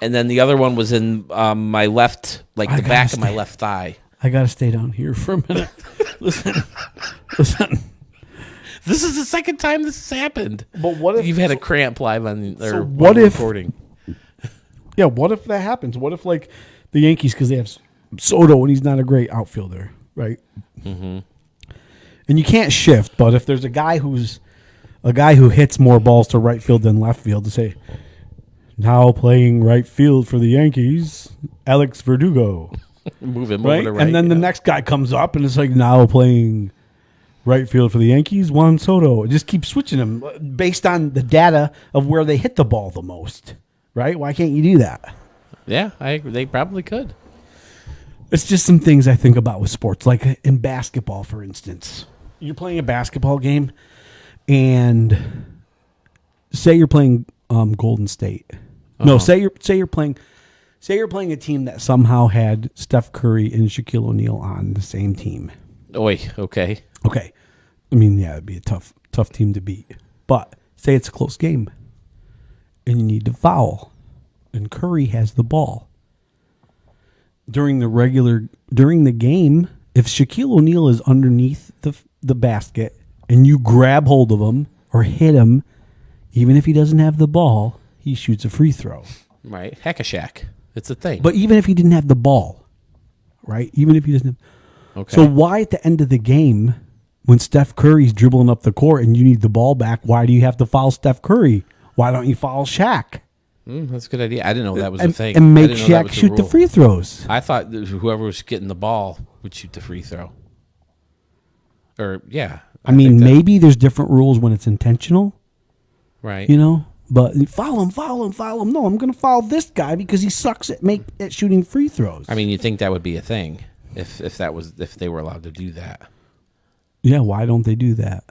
and then the other one was in my left, like the back of my left thigh. I gotta stay down here for a minute. Listen. This is the second time this has happened. But what if you've had a cramp live on recording? Yeah, what if that happens? What if, like, the Yankees, because they have Soto and he's not a great outfielder, right? Mm-hmm. And you can't shift, but if there's a guy who hits more balls to right field than left field, to say, now playing right field for the Yankees, Alex Verdugo. Move him right? over to right. And then the next guy comes up and it's like, now playing right field for the Yankees, Juan Soto. Just keep switching them based on the data of where they hit the ball the most. Right? Why can't you do that? Yeah, I agree. They probably could. It's just some things I think about with sports. Like in basketball, for instance. You're playing a basketball game, and say you're playing Golden State. Uh-huh. No, say you're playing a team that somehow had Steph Curry and Shaquille O'Neal on the same team. Oy, okay. Okay. I mean, yeah, it'd be a tough team to beat. But say it's a close game, and you need to foul, and Curry has the ball. During the game, if Shaquille O'Neal is underneath the basket and you grab hold of him or hit him, even if he doesn't have the ball, he shoots a free throw. Right. Heck a Shaq. It's a thing. But even if he didn't have the ball, right? Even if he doesn't have... Okay. So why at the end of the game, when Steph Curry's dribbling up the court and you need the ball back, why do you have to foul Steph Curry? Why don't you foul Shaq? That's a good idea. I didn't know that was a thing. And make Shaq shoot the free throws. I thought that whoever was getting the ball would shoot the free throw. Or, yeah. I mean, maybe there's different rules when it's intentional. Right. But foul him. No, I'm going to foul this guy because he sucks at shooting free throws. I mean, you'd think that would be a thing if they were allowed to do that. Yeah, why don't they do that?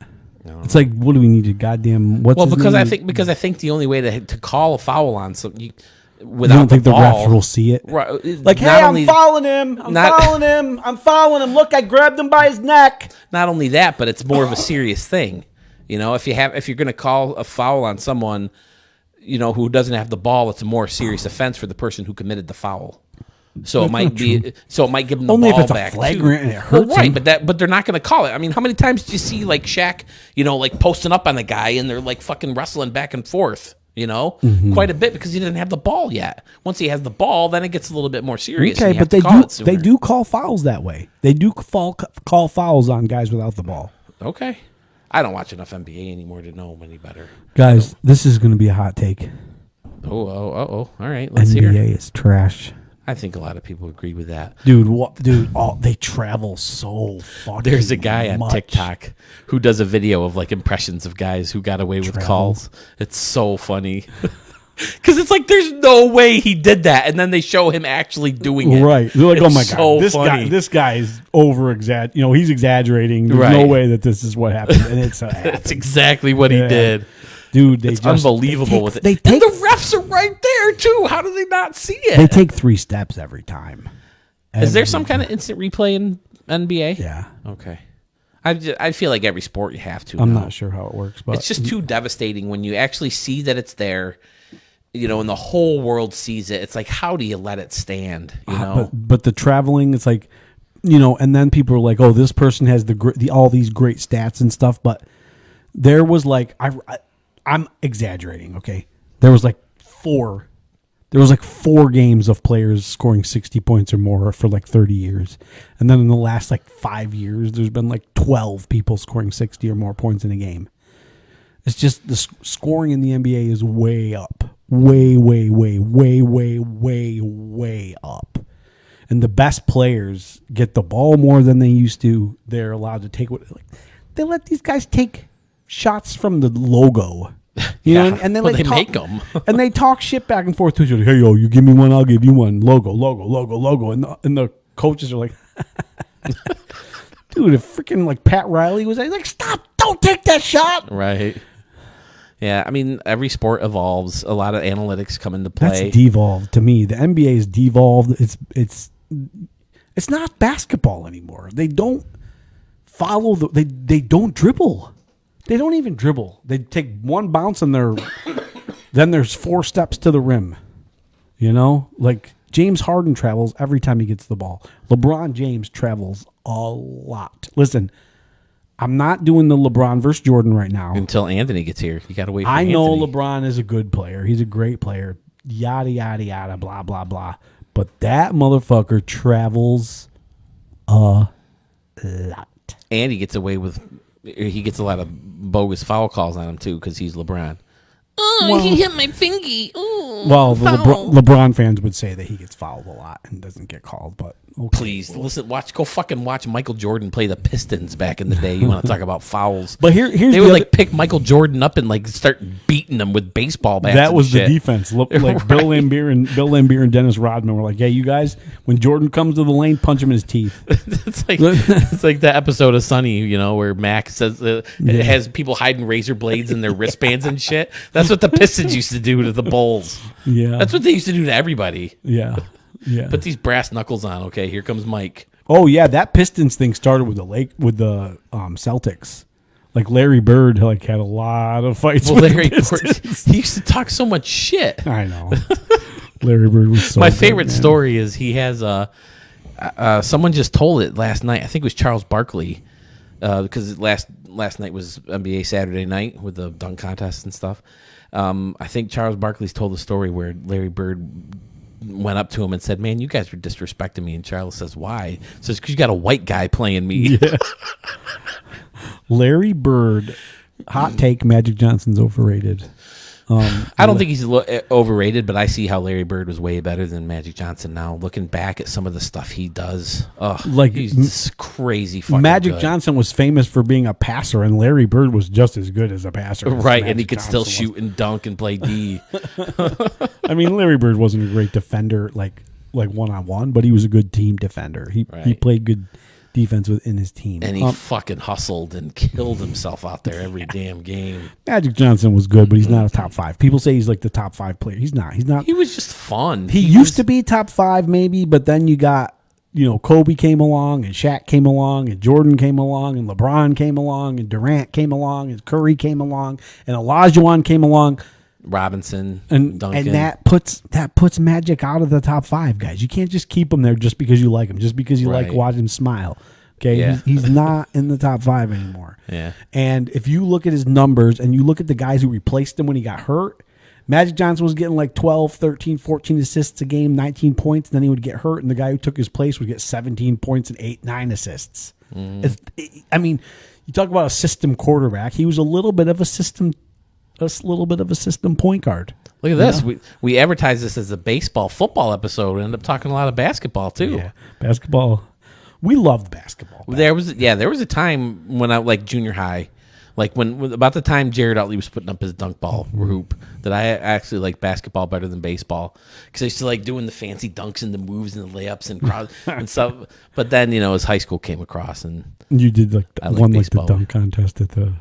It's like, what do we need to goddamn? Because I think the only way to call a foul on something without you don't think the ball, refs will see it. Right? Like, hey, I'm fouling him. I'm fouling him. Look, I grabbed him by his neck. Not only that, but it's more of a serious thing. If you're going to call a foul on someone, who doesn't have the ball, it's a more serious offense for the person who committed the foul. So it might give them the only ball if it's back a flagrant and it hurts right, him. but they're not going to call it. I mean, how many times do you see like Shaq, like posting up on the guy and they're like fucking wrestling back and forth, quite a bit because he didn't have the ball yet. Once he has the ball, then it gets a little bit more serious. Okay, but they do call fouls that way. They do call fouls on guys without the ball. Okay, I don't watch enough NBA anymore to know any better. Guys, this is going to be a hot take. Oh, all right, let's hear. NBA is trash. I think a lot of people agree with that. Dude, they travel so fucking There's a guy on much. TikTok who does a video of like impressions of guys who got away with calls. It's so funny. Because it's like, there's no way he did that. And then they show him actually doing it. Right. They're like, it's oh my so God, this guy is over-exaggerating. He's exaggerating. There's no way that this is what happened. And it's That's exactly what he did. Dude, it's unbelievable with it. And the refs are right there, too. How do they not see it? They take 3 steps every time. Is there some kind of instant replay in NBA? Yeah. Okay. I feel like every sport you have to. I'm not sure how it works, but it's just too devastating when you actually see that it's there. And the whole world sees it. It's like, how do you let it stand? But the traveling, it's like, and then people are like, oh, this person has all these great stats and stuff. But there was like, I'm exaggerating. Okay, there was like 4 games of players scoring 60 points or more for like 30 years, and then in the last like 5 years, there's been like 12 people scoring 60 or more points in a game. It's just the scoring in the NBA is way up. Way up. And the best players get the ball more than they used to. They're allowed to take they let these guys take shots from the logo. And then they make them. And they talk shit back and forth to each other. Hey, yo, you give me one, I'll give you one. Logo. And the coaches are like, dude, if freaking like Pat Riley was like, stop, don't take that shot. Right. Yeah, I mean, every sport evolves. A lot of analytics come into play. That's devolved to me. The NBA is devolved. It's not basketball anymore. They don't follow they don't dribble. They don't even dribble. They take one bounce and then there's 4 steps to the rim. Like James Harden travels every time he gets the ball. LeBron James travels a lot. Listen, I'm not doing the LeBron versus Jordan right now. Until Anthony gets here. You got to wait for Anthony. I know Anthony. LeBron is a good player. He's a great player. Yada, yada, yada, blah, blah, blah. But that motherfucker travels a lot. And he gets a lot of bogus foul calls on him, too, because he's LeBron. He hit my fingy. Ooh, well, the LeBron fans would say that he gets fouled a lot and doesn't get called, but okay. Please go fucking watch Michael Jordan play the Pistons back in the day. You want to talk about fouls? But here's they would like pick Michael Jordan up and like start beating him with baseball bats. That was the defense. Like right. Bill Laimbeer and Dennis Rodman were like, "Hey, you guys, when Jordan comes to the lane, punch him in his teeth." it's like that episode of Sunny, where Mac says it has people hiding razor blades in their wristbands and shit. That's what the Pistons used to do to the Bulls. Yeah, that's what they used to do to everybody. Yeah. Put these brass knuckles on. Okay, here comes Mike. Oh yeah, that Pistons thing started with the Celtics. Like Larry Bird had a lot of fights with Larry Bird. He used to talk so much shit. I know. Larry Bird was so My favorite story is he has someone just told it last night. I think it was Charles Barkley, because last night was NBA Saturday night with the dunk contest and stuff. I think Charles Barkley's told the story where Larry Bird went up to him and said, "Man, you guys were disrespecting me." And Charles says, "Why?" He says, "Because you got a white guy playing me." Yeah. Larry Bird, hot take: Magic Johnson's overrated. I don't think he's overrated, but I see how Larry Bird was way better than Magic Johnson now. Looking back at some of the stuff he does, he's just crazy fucking Magic good. Johnson was famous for being a passer, and Larry Bird was just as good as a passer. Right, and he could still shoot and dunk and play D. I mean, Larry Bird wasn't a great defender, like one-on-one, but he was a good team defender. He played good defense within his team. And he fucking hustled and killed himself out there every damn game. Magic Johnson was good, but he's not a top 5. People say he's like the top 5 player. He's not. He was just fun. He used to be top 5 maybe, but then you got, Kobe came along and Shaq came along and Jordan came along and LeBron came along and Durant came along and Curry came along and Olajuwon came along. Robinson and Duncan. And that puts Magic out of the top 5 guys. You can't just keep him there just because you like him, just because you like watching him smile. Okay, yeah. He's not in the top 5 anymore. Yeah. And if you look at his numbers and you look at the guys who replaced him when he got hurt, Magic Johnson was getting like 12, 13, 14 assists a game, 19 points. Then he would get hurt, and the guy who took his place would get 17 points and 8, 9 assists. You talk about a system quarterback. He was a little bit of a system point guard. Look at this. We advertise this as a baseball football episode. We end up talking a lot of basketball too. Yeah, basketball. We loved basketball. There was a time when I like junior high, like when about the time Jared Utley was putting up his dunk ball hoop, that I actually liked basketball better than baseball because I used to like doing the fancy dunks and the moves and the layups and and stuff. But then as high school came across and you did like the dunk contest at the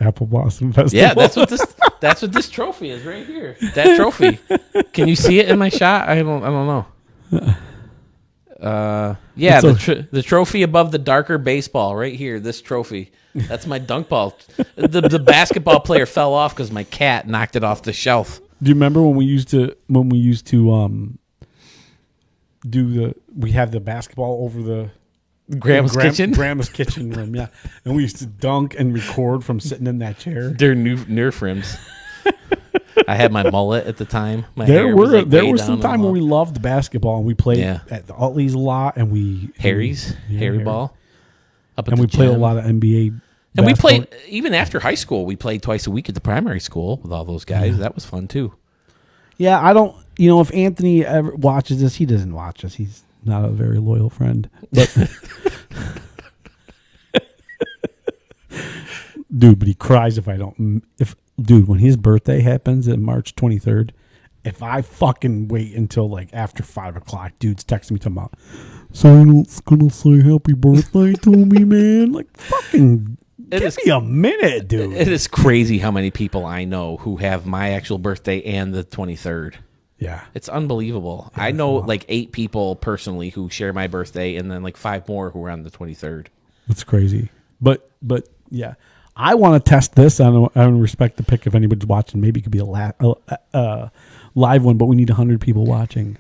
Apple Blossom Festival. Yeah, that's what this trophy is right here. That trophy. Can you see it in my shot? I don't know. Yeah, the trophy above the darker baseball right here. This trophy. That's my dunk ball. The basketball player fell off because my cat knocked it off the shelf. Do you remember when we used to we have the basketball over the Grandma's kitchen room, yeah. And we used to dunk and record from sitting in that chair. They're Nerf rims. I had my mullet at the time. There was some time when we loved basketball and we played at the Utley's a lot and Harry ball. And we played a lot of NBA. And we played even after high school. We played twice a week at the primary school with all those guys. Yeah. That was fun too. Yeah, I don't. If Anthony ever watches this, he doesn't watch us. He's not a very loyal friend. But dude, but he cries if I don't. When his birthday happens on March 23rd, if I fucking wait until like after 5 o'clock, dude's texting me talking about, Silent's gonna say happy birthday to me, man. Like fucking. Give me a minute, dude. It is crazy how many people I know who have my actual birthday and the 23rd. Yeah. It's unbelievable. I know like 8 people personally who share my birthday and then like 5 more who are on the 23rd. That's crazy. But yeah. I want to test this. I don't respect the pick if anybody's watching. Maybe it could be a live one, but we need 100 people watching.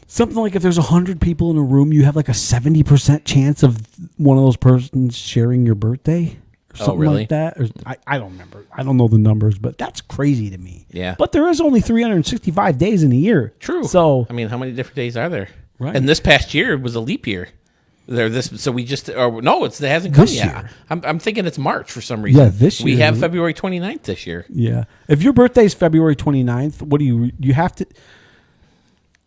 Something like if there's 100 people in a room, you have like a 70% chance of one of those persons sharing your birthday or something like that. Or, I don't remember. I don't know the numbers, but that's crazy to me. Yeah. But there is only 365 days in a year. True. So I mean, how many different days are there? Right. And this past year was a leap year. It hasn't come yet. I'm thinking it's March for some reason. Yeah, this year. We have February 29th this year. Yeah. If your birthday is February 29th, what do you have to...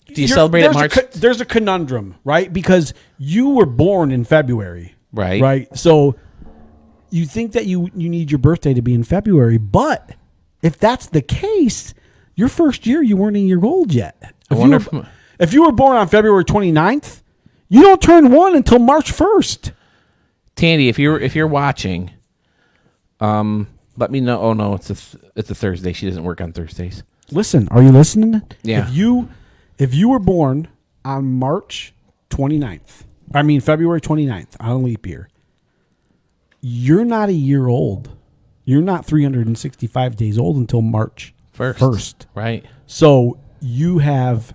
Do you celebrate at March? There's a conundrum, right? Because you were born in February. Right. Right? So you think that you need your birthday to be in February, but if that's the case, your first year you weren't a year old yet. If you were born on February 29th, you don't turn 1 until March 1st. Tandy, if you're watching, let me know. Oh no, it's a Thursday. She doesn't work on Thursdays. Listen, are you listening? Yeah. If you were born on February 29th, on a leap year, you're not a year old. You're not 365 days old until March 1st. Right. So you have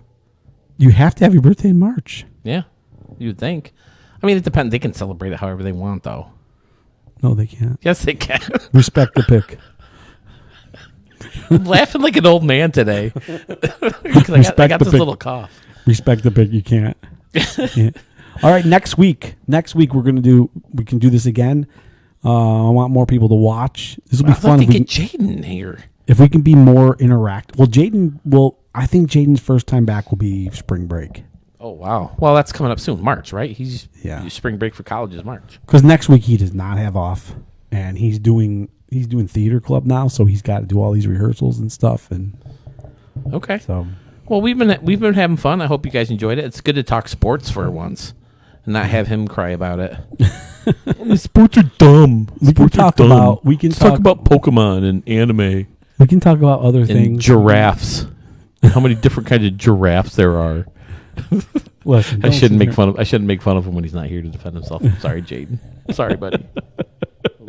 to have your birthday in March. Yeah, you'd think. I mean, it depends. They can celebrate it however they want, though. No, they can't. Yes, they can. Respect the pick. I'm laughing like an old man today. I got this little cough. Respect the pick. You can't. All right, next week we can do this again. I want more people to watch. This will be fun. I'd like to get Jayden here. If we can be more interactive. Well, I think Jayden's first time back will be spring break. Oh, wow. Well, that's coming up soon. March, right? Spring break for college is March. Because next week he does not have off, and he's doing theater club now, so he's got to do all these rehearsals and stuff. And okay. So, well, we've been having fun. I hope you guys enjoyed it. It's good to talk sports for once and not have him cry about it. Sports are dumb. Let's talk about Pokemon and anime. We can talk about other things. Giraffes. How many different kinds of giraffes there are. Listen, I shouldn't make fun of him when he's not here to defend himself. I'm sorry, Jayden. Sorry, buddy.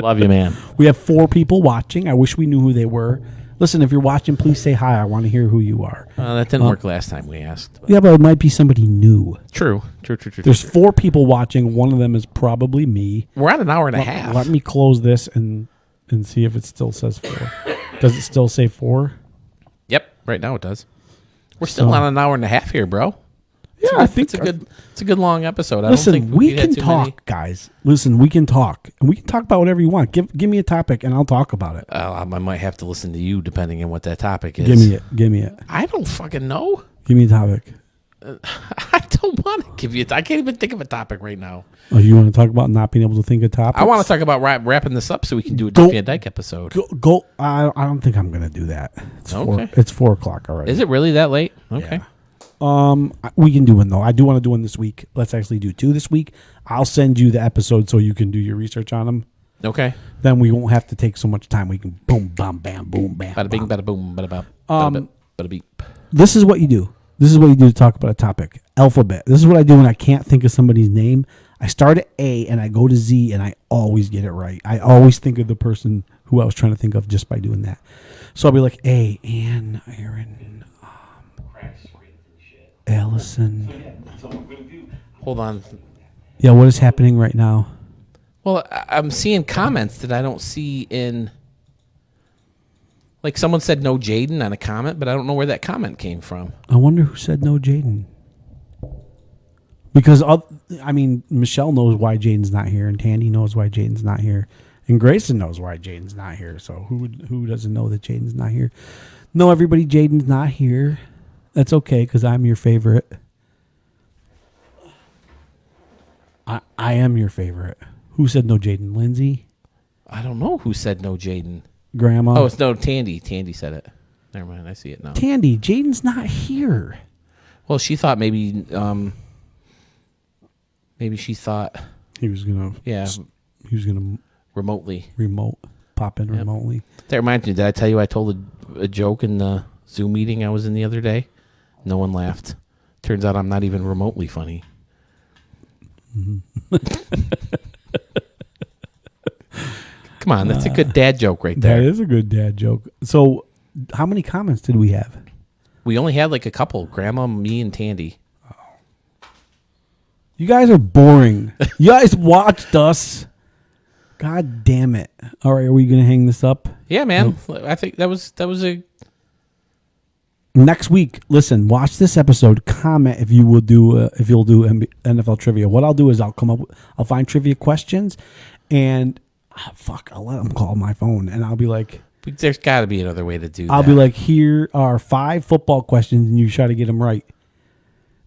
Love you, man. We have 4 people watching. I wish we knew who they were. Listen, if you're watching, please say hi. I want to hear who you are. That didn't work last time we asked. Yeah, but it might be somebody new. True. There's 4 people watching. One of them is probably me. We're at an hour and a half. Let me close this and see if it still says 4. Does it still say 4? Yep. Right now it does. We're still on an hour and a half here, bro. I think it's a good long episode. I listen, don't think we can too talk, many. guys. Listen, we can talk, and we can talk about whatever you want. Give me a topic, and I'll talk about it. I might have to listen to you depending on what that topic is. Give me it. I don't fucking know. Give me a topic. I don't want to give you. I can't even think of a topic right now. Oh, you want to talk about not being able to think of topics? I want to talk about wrapping this up so we can do a Dave Van Dyke episode. Go. I don't think I'm going to do that. It's 4 o'clock already. Is it really that late? Okay. Yeah. We can do one though. I do want to do one this week. Let's actually do 2 this week. I'll send you the episode so you can do your research on them. Okay. Then we won't have to take so much time. We can boom, bam, bam, boom, bam. Bada bing, bada boom, bada bop, bada beep. This is what you do. This is what you do to talk about a topic. Alphabet. This is what I do when I can't think of somebody's name. I start at A and I go to Z and I always get it right. I always think of the person who I was trying to think of just by doing that. So I'll be like A, Ann, Aaron, Allison. Hold on. Yeah, what is happening right now? Well, I'm seeing comments that I don't see in. Like someone said no Jayden on a comment, but I don't know where that comment came from. I wonder who said no Jayden. Because, Michelle knows why Jayden's not here, and Tandy knows why Jayden's not here, and Grayson knows why Jayden's not here. So who doesn't know that Jayden's not here? No, everybody, Jayden's not here. That's okay, because I'm your favorite. I am your favorite. Who said no Jayden? Lindsay? I don't know who said no Jayden. Grandma? Oh, it's no Tandy. Tandy said it. Never mind. I see it now. Tandy, Jayden's not here. Well, she thought maybe she thought he was gonna. Yeah, he was gonna pop in remotely. That reminds me. Did I tell you I told a joke in the Zoom meeting I was in the other day? No one laughed. Turns out I'm not even remotely funny. Mm-hmm. Come on, that's a good dad joke right there. That is a good dad joke. So, how many comments did we have? We only had like a couple. Grandma, me, and Tandy. You guys are boring. You guys watched us. God damn it. All right, are we going to hang this up? Yeah, man. Nope. I think that was a... Next week, listen, watch this episode. Comment if you'll do NFL trivia. What I'll do is I'll find trivia questions, and I'll let them call my phone, and I'll be like, there's got to be another way to do that. I'll be like, here are 5 football questions, and you try to get them right,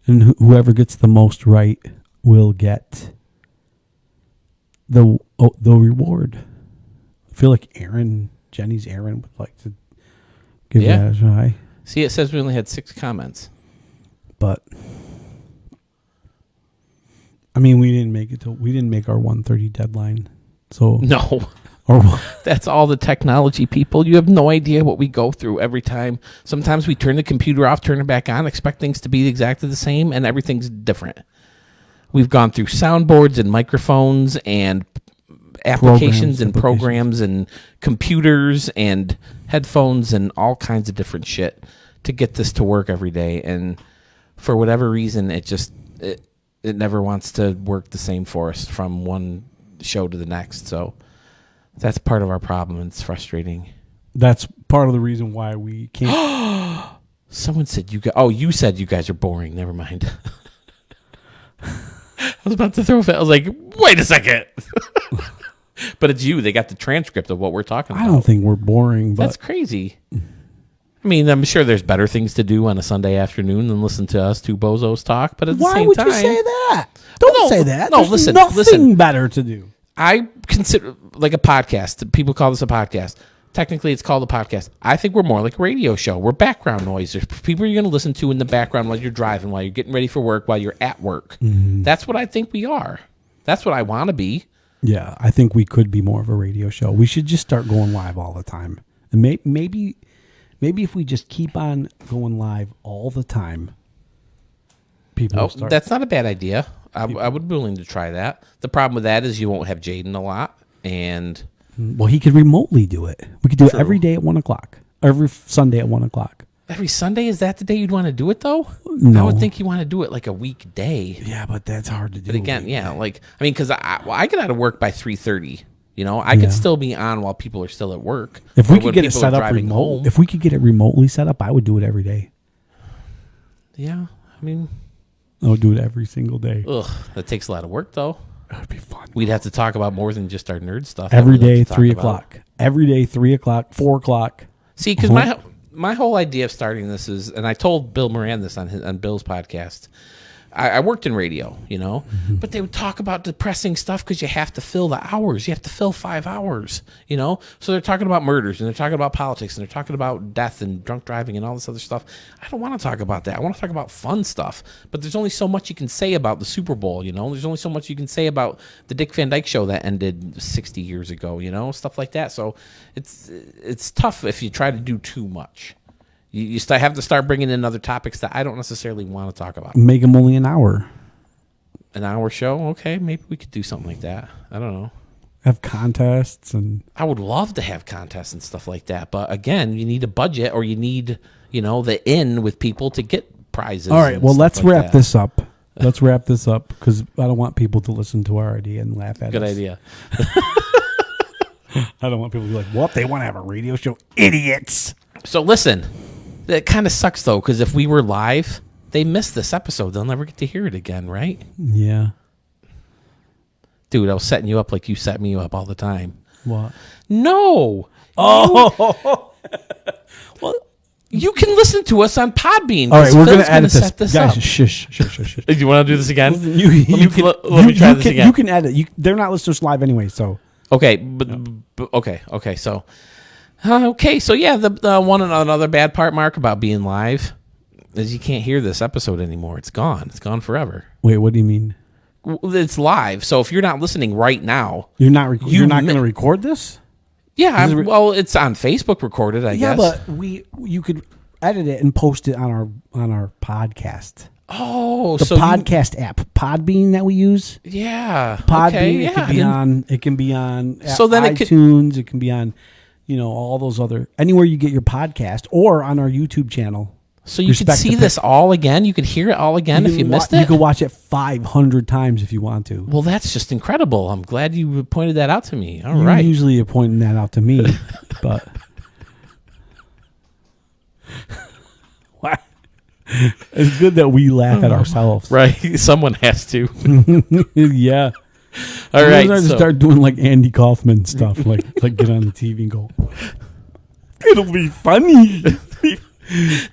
and whoever gets the most right will get the reward. I feel like Jenny's Aaron would like to give that a try. See, it says we only had 6 comments. But we didn't make our 1:30 deadline. So no. That's all the technology people. You have no idea what we go through every time. Sometimes we turn the computer off, turn it back on, expect things to be exactly the same, and everything's different. We've gone through soundboards and microphones and applications and programs and computers and headphones and all kinds of different shit to get this to work every day. And for whatever reason, it never wants to work the same for us from one show to the next. So that's part of our problem, and it's frustrating. That's part of the reason why we can't. Someone said you said you guys are boring. Never mind. I was about to throw a fit. I was like, wait a second. But it's you. They got the transcript of what we're talking about. I don't think we're boring. But that's crazy. I mean, I'm sure there's better things to do on a Sunday afternoon than listen to us two bozos talk. But at the same time, why would you say that? Don't say that. No, There's listen. Nothing better to do. I consider like a podcast. People call this a podcast. Technically, it's called a podcast. I think we're more like a radio show. We're background noise. There's people you're going to listen to in the background while you're driving, while you're getting ready for work, while you're at work. Mm-hmm. That's what I think we are. That's what I want to be. Yeah, I think we could be more of a radio show. We should just start going live all the time. And maybe if we just keep on going live all the time, people will start. That's not a bad idea. I would be willing to try that. The problem with that is you won't have Jayden a lot. And well, he could remotely do it. We could do it every day at 1 o'clock. Every Sunday at 1 o'clock. Every Sunday? Is that the day you'd want to do it, though? No. I would think you want to do it like a weekday. Yeah, but that's hard to do. But again, because I get out of work by 3:30. You know, I could still be on while people are still at work. If we could get it set up remote, if we could get it remotely set up, I would do it every day. Yeah, I mean, I would do it every single day. Ugh, that takes a lot of work, though. That would be fun. We'd have to talk about more than just our nerd stuff. Every day, 3 o'clock. Every day, 3 o'clock, 4 o'clock. See, because my whole idea of starting this is, and I told Bill Moran this on Bill's podcast. I worked in radio, but they would talk about depressing stuff because you have to fill the hours. You have to fill 5 hours, So they're talking about murders, and they're talking about politics, and they're talking about death and drunk driving and all this other stuff. I don't want to talk about that. I want to talk about fun stuff. But there's only so much you can say about the Super Bowl, There's only so much you can say about the Dick Van Dyke Show that ended 60 years ago, Stuff like that. So it's tough if you try to do too much. You have to start bringing in other topics that I don't necessarily want to talk about. Make them only an hour. An hour show? Okay, maybe we could do something like that. I don't know. Have contests and... I would love to have contests and stuff like that. But again, you need a budget or you need, the in with people to get prizes. All right, well, let's wrap this up. Let's wrap this up because I don't want people to listen to our idea and laugh at us. Good idea. I don't want people to be like, what? They want to have a radio show? Idiots. So listen... It kind of sucks, though, because if we were live, they missed this episode. They'll never get to hear it again, right? Yeah. Dude, I was setting you up like you set me up all the time. What? No. Oh. Well, you can listen to us on Podbean. All right, we're going to edit this. Guys, shush. Do you want to do this again? Let me try this again. You can edit. They're not listening to us live anyway, so. Okay, okay, so... so yeah, the one another bad part, Mark, about being live is you can't hear this episode anymore. It's gone. It's gone forever. Wait, what do you mean? It's live, so if you're not listening right now, you're not going to record this. Yeah, it's on Facebook recorded. I guess. Yeah, but you could edit it and post it on our podcast. Oh, the podcast app, Podbean that we use. Yeah, Podbean. Okay, it can be on. It can be on. So then iTunes. It can be on. All those other, anywhere you get your podcast or on our YouTube channel. So you can see this all again? You can hear it all again if you missed it? You can watch it 500 times if you want to. Well, that's just incredible. I'm glad you pointed that out to me. All right. Usually you're pointing that out to me, but... It's good that we laugh at ourselves. Right. Someone has to. Yeah. All right. Start doing like Andy Kaufman stuff, like get on the TV and go, it'll be funny.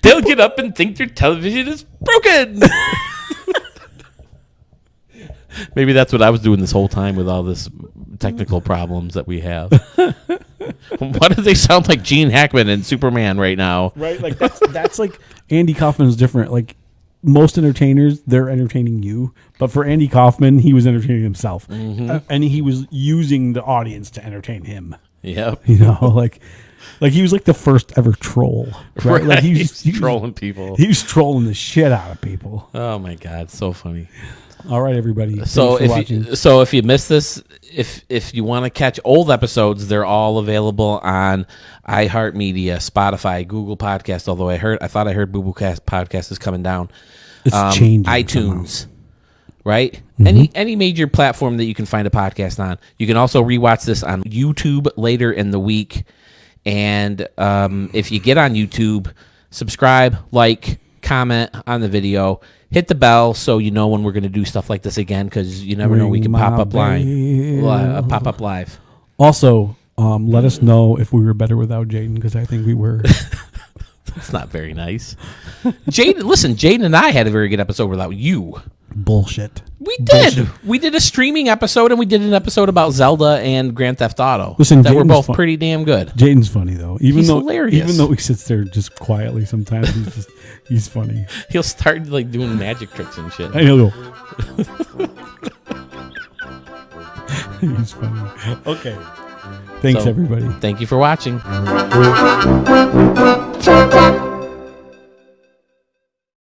They'll get up and think their television is broken. Maybe that's what I was doing this whole time with all this technical problems that we have. Why do they sound like Gene Hackman and Superman right now? Right, like that's like Andy Kaufman's different. Like most entertainers, they're entertaining you, but for Andy Kaufman, he was entertaining himself, and he was using the audience to entertain him. Yep, like he was like the first ever troll. Right, like he's trolling people. He was trolling the shit out of people. Oh my god, so funny. All right, everybody. So if you missed this, if you want to catch old episodes, they're all available on iHeartMedia, Spotify, Google Podcast. Although I thought I heard Boo Boo Podcast is coming down. It's changing. iTunes, somehow. Right? Mm-hmm. Any major platform that you can find a podcast on. You can also rewatch this on YouTube later in the week. And if you get on YouTube, subscribe, like, comment on the video. Hit the bell so you know when we're going to do stuff like this again, because you never know, we can pop up live. Also, let us know if we were better without Jayden, because I think we were. That's not very nice. Jayden and I had a very good episode without you. Bullshit. We did. Bullshit. We did a streaming episode, and we did an episode about Zelda and Grand Theft Auto. Listen, that were both pretty damn good. Jayden's funny though. He's hilarious. Even though he sits there just quietly, sometimes he's funny. He'll start like doing magic tricks and shit. And he'll go. He's funny. Okay. Thanks, everybody. Thank you for watching.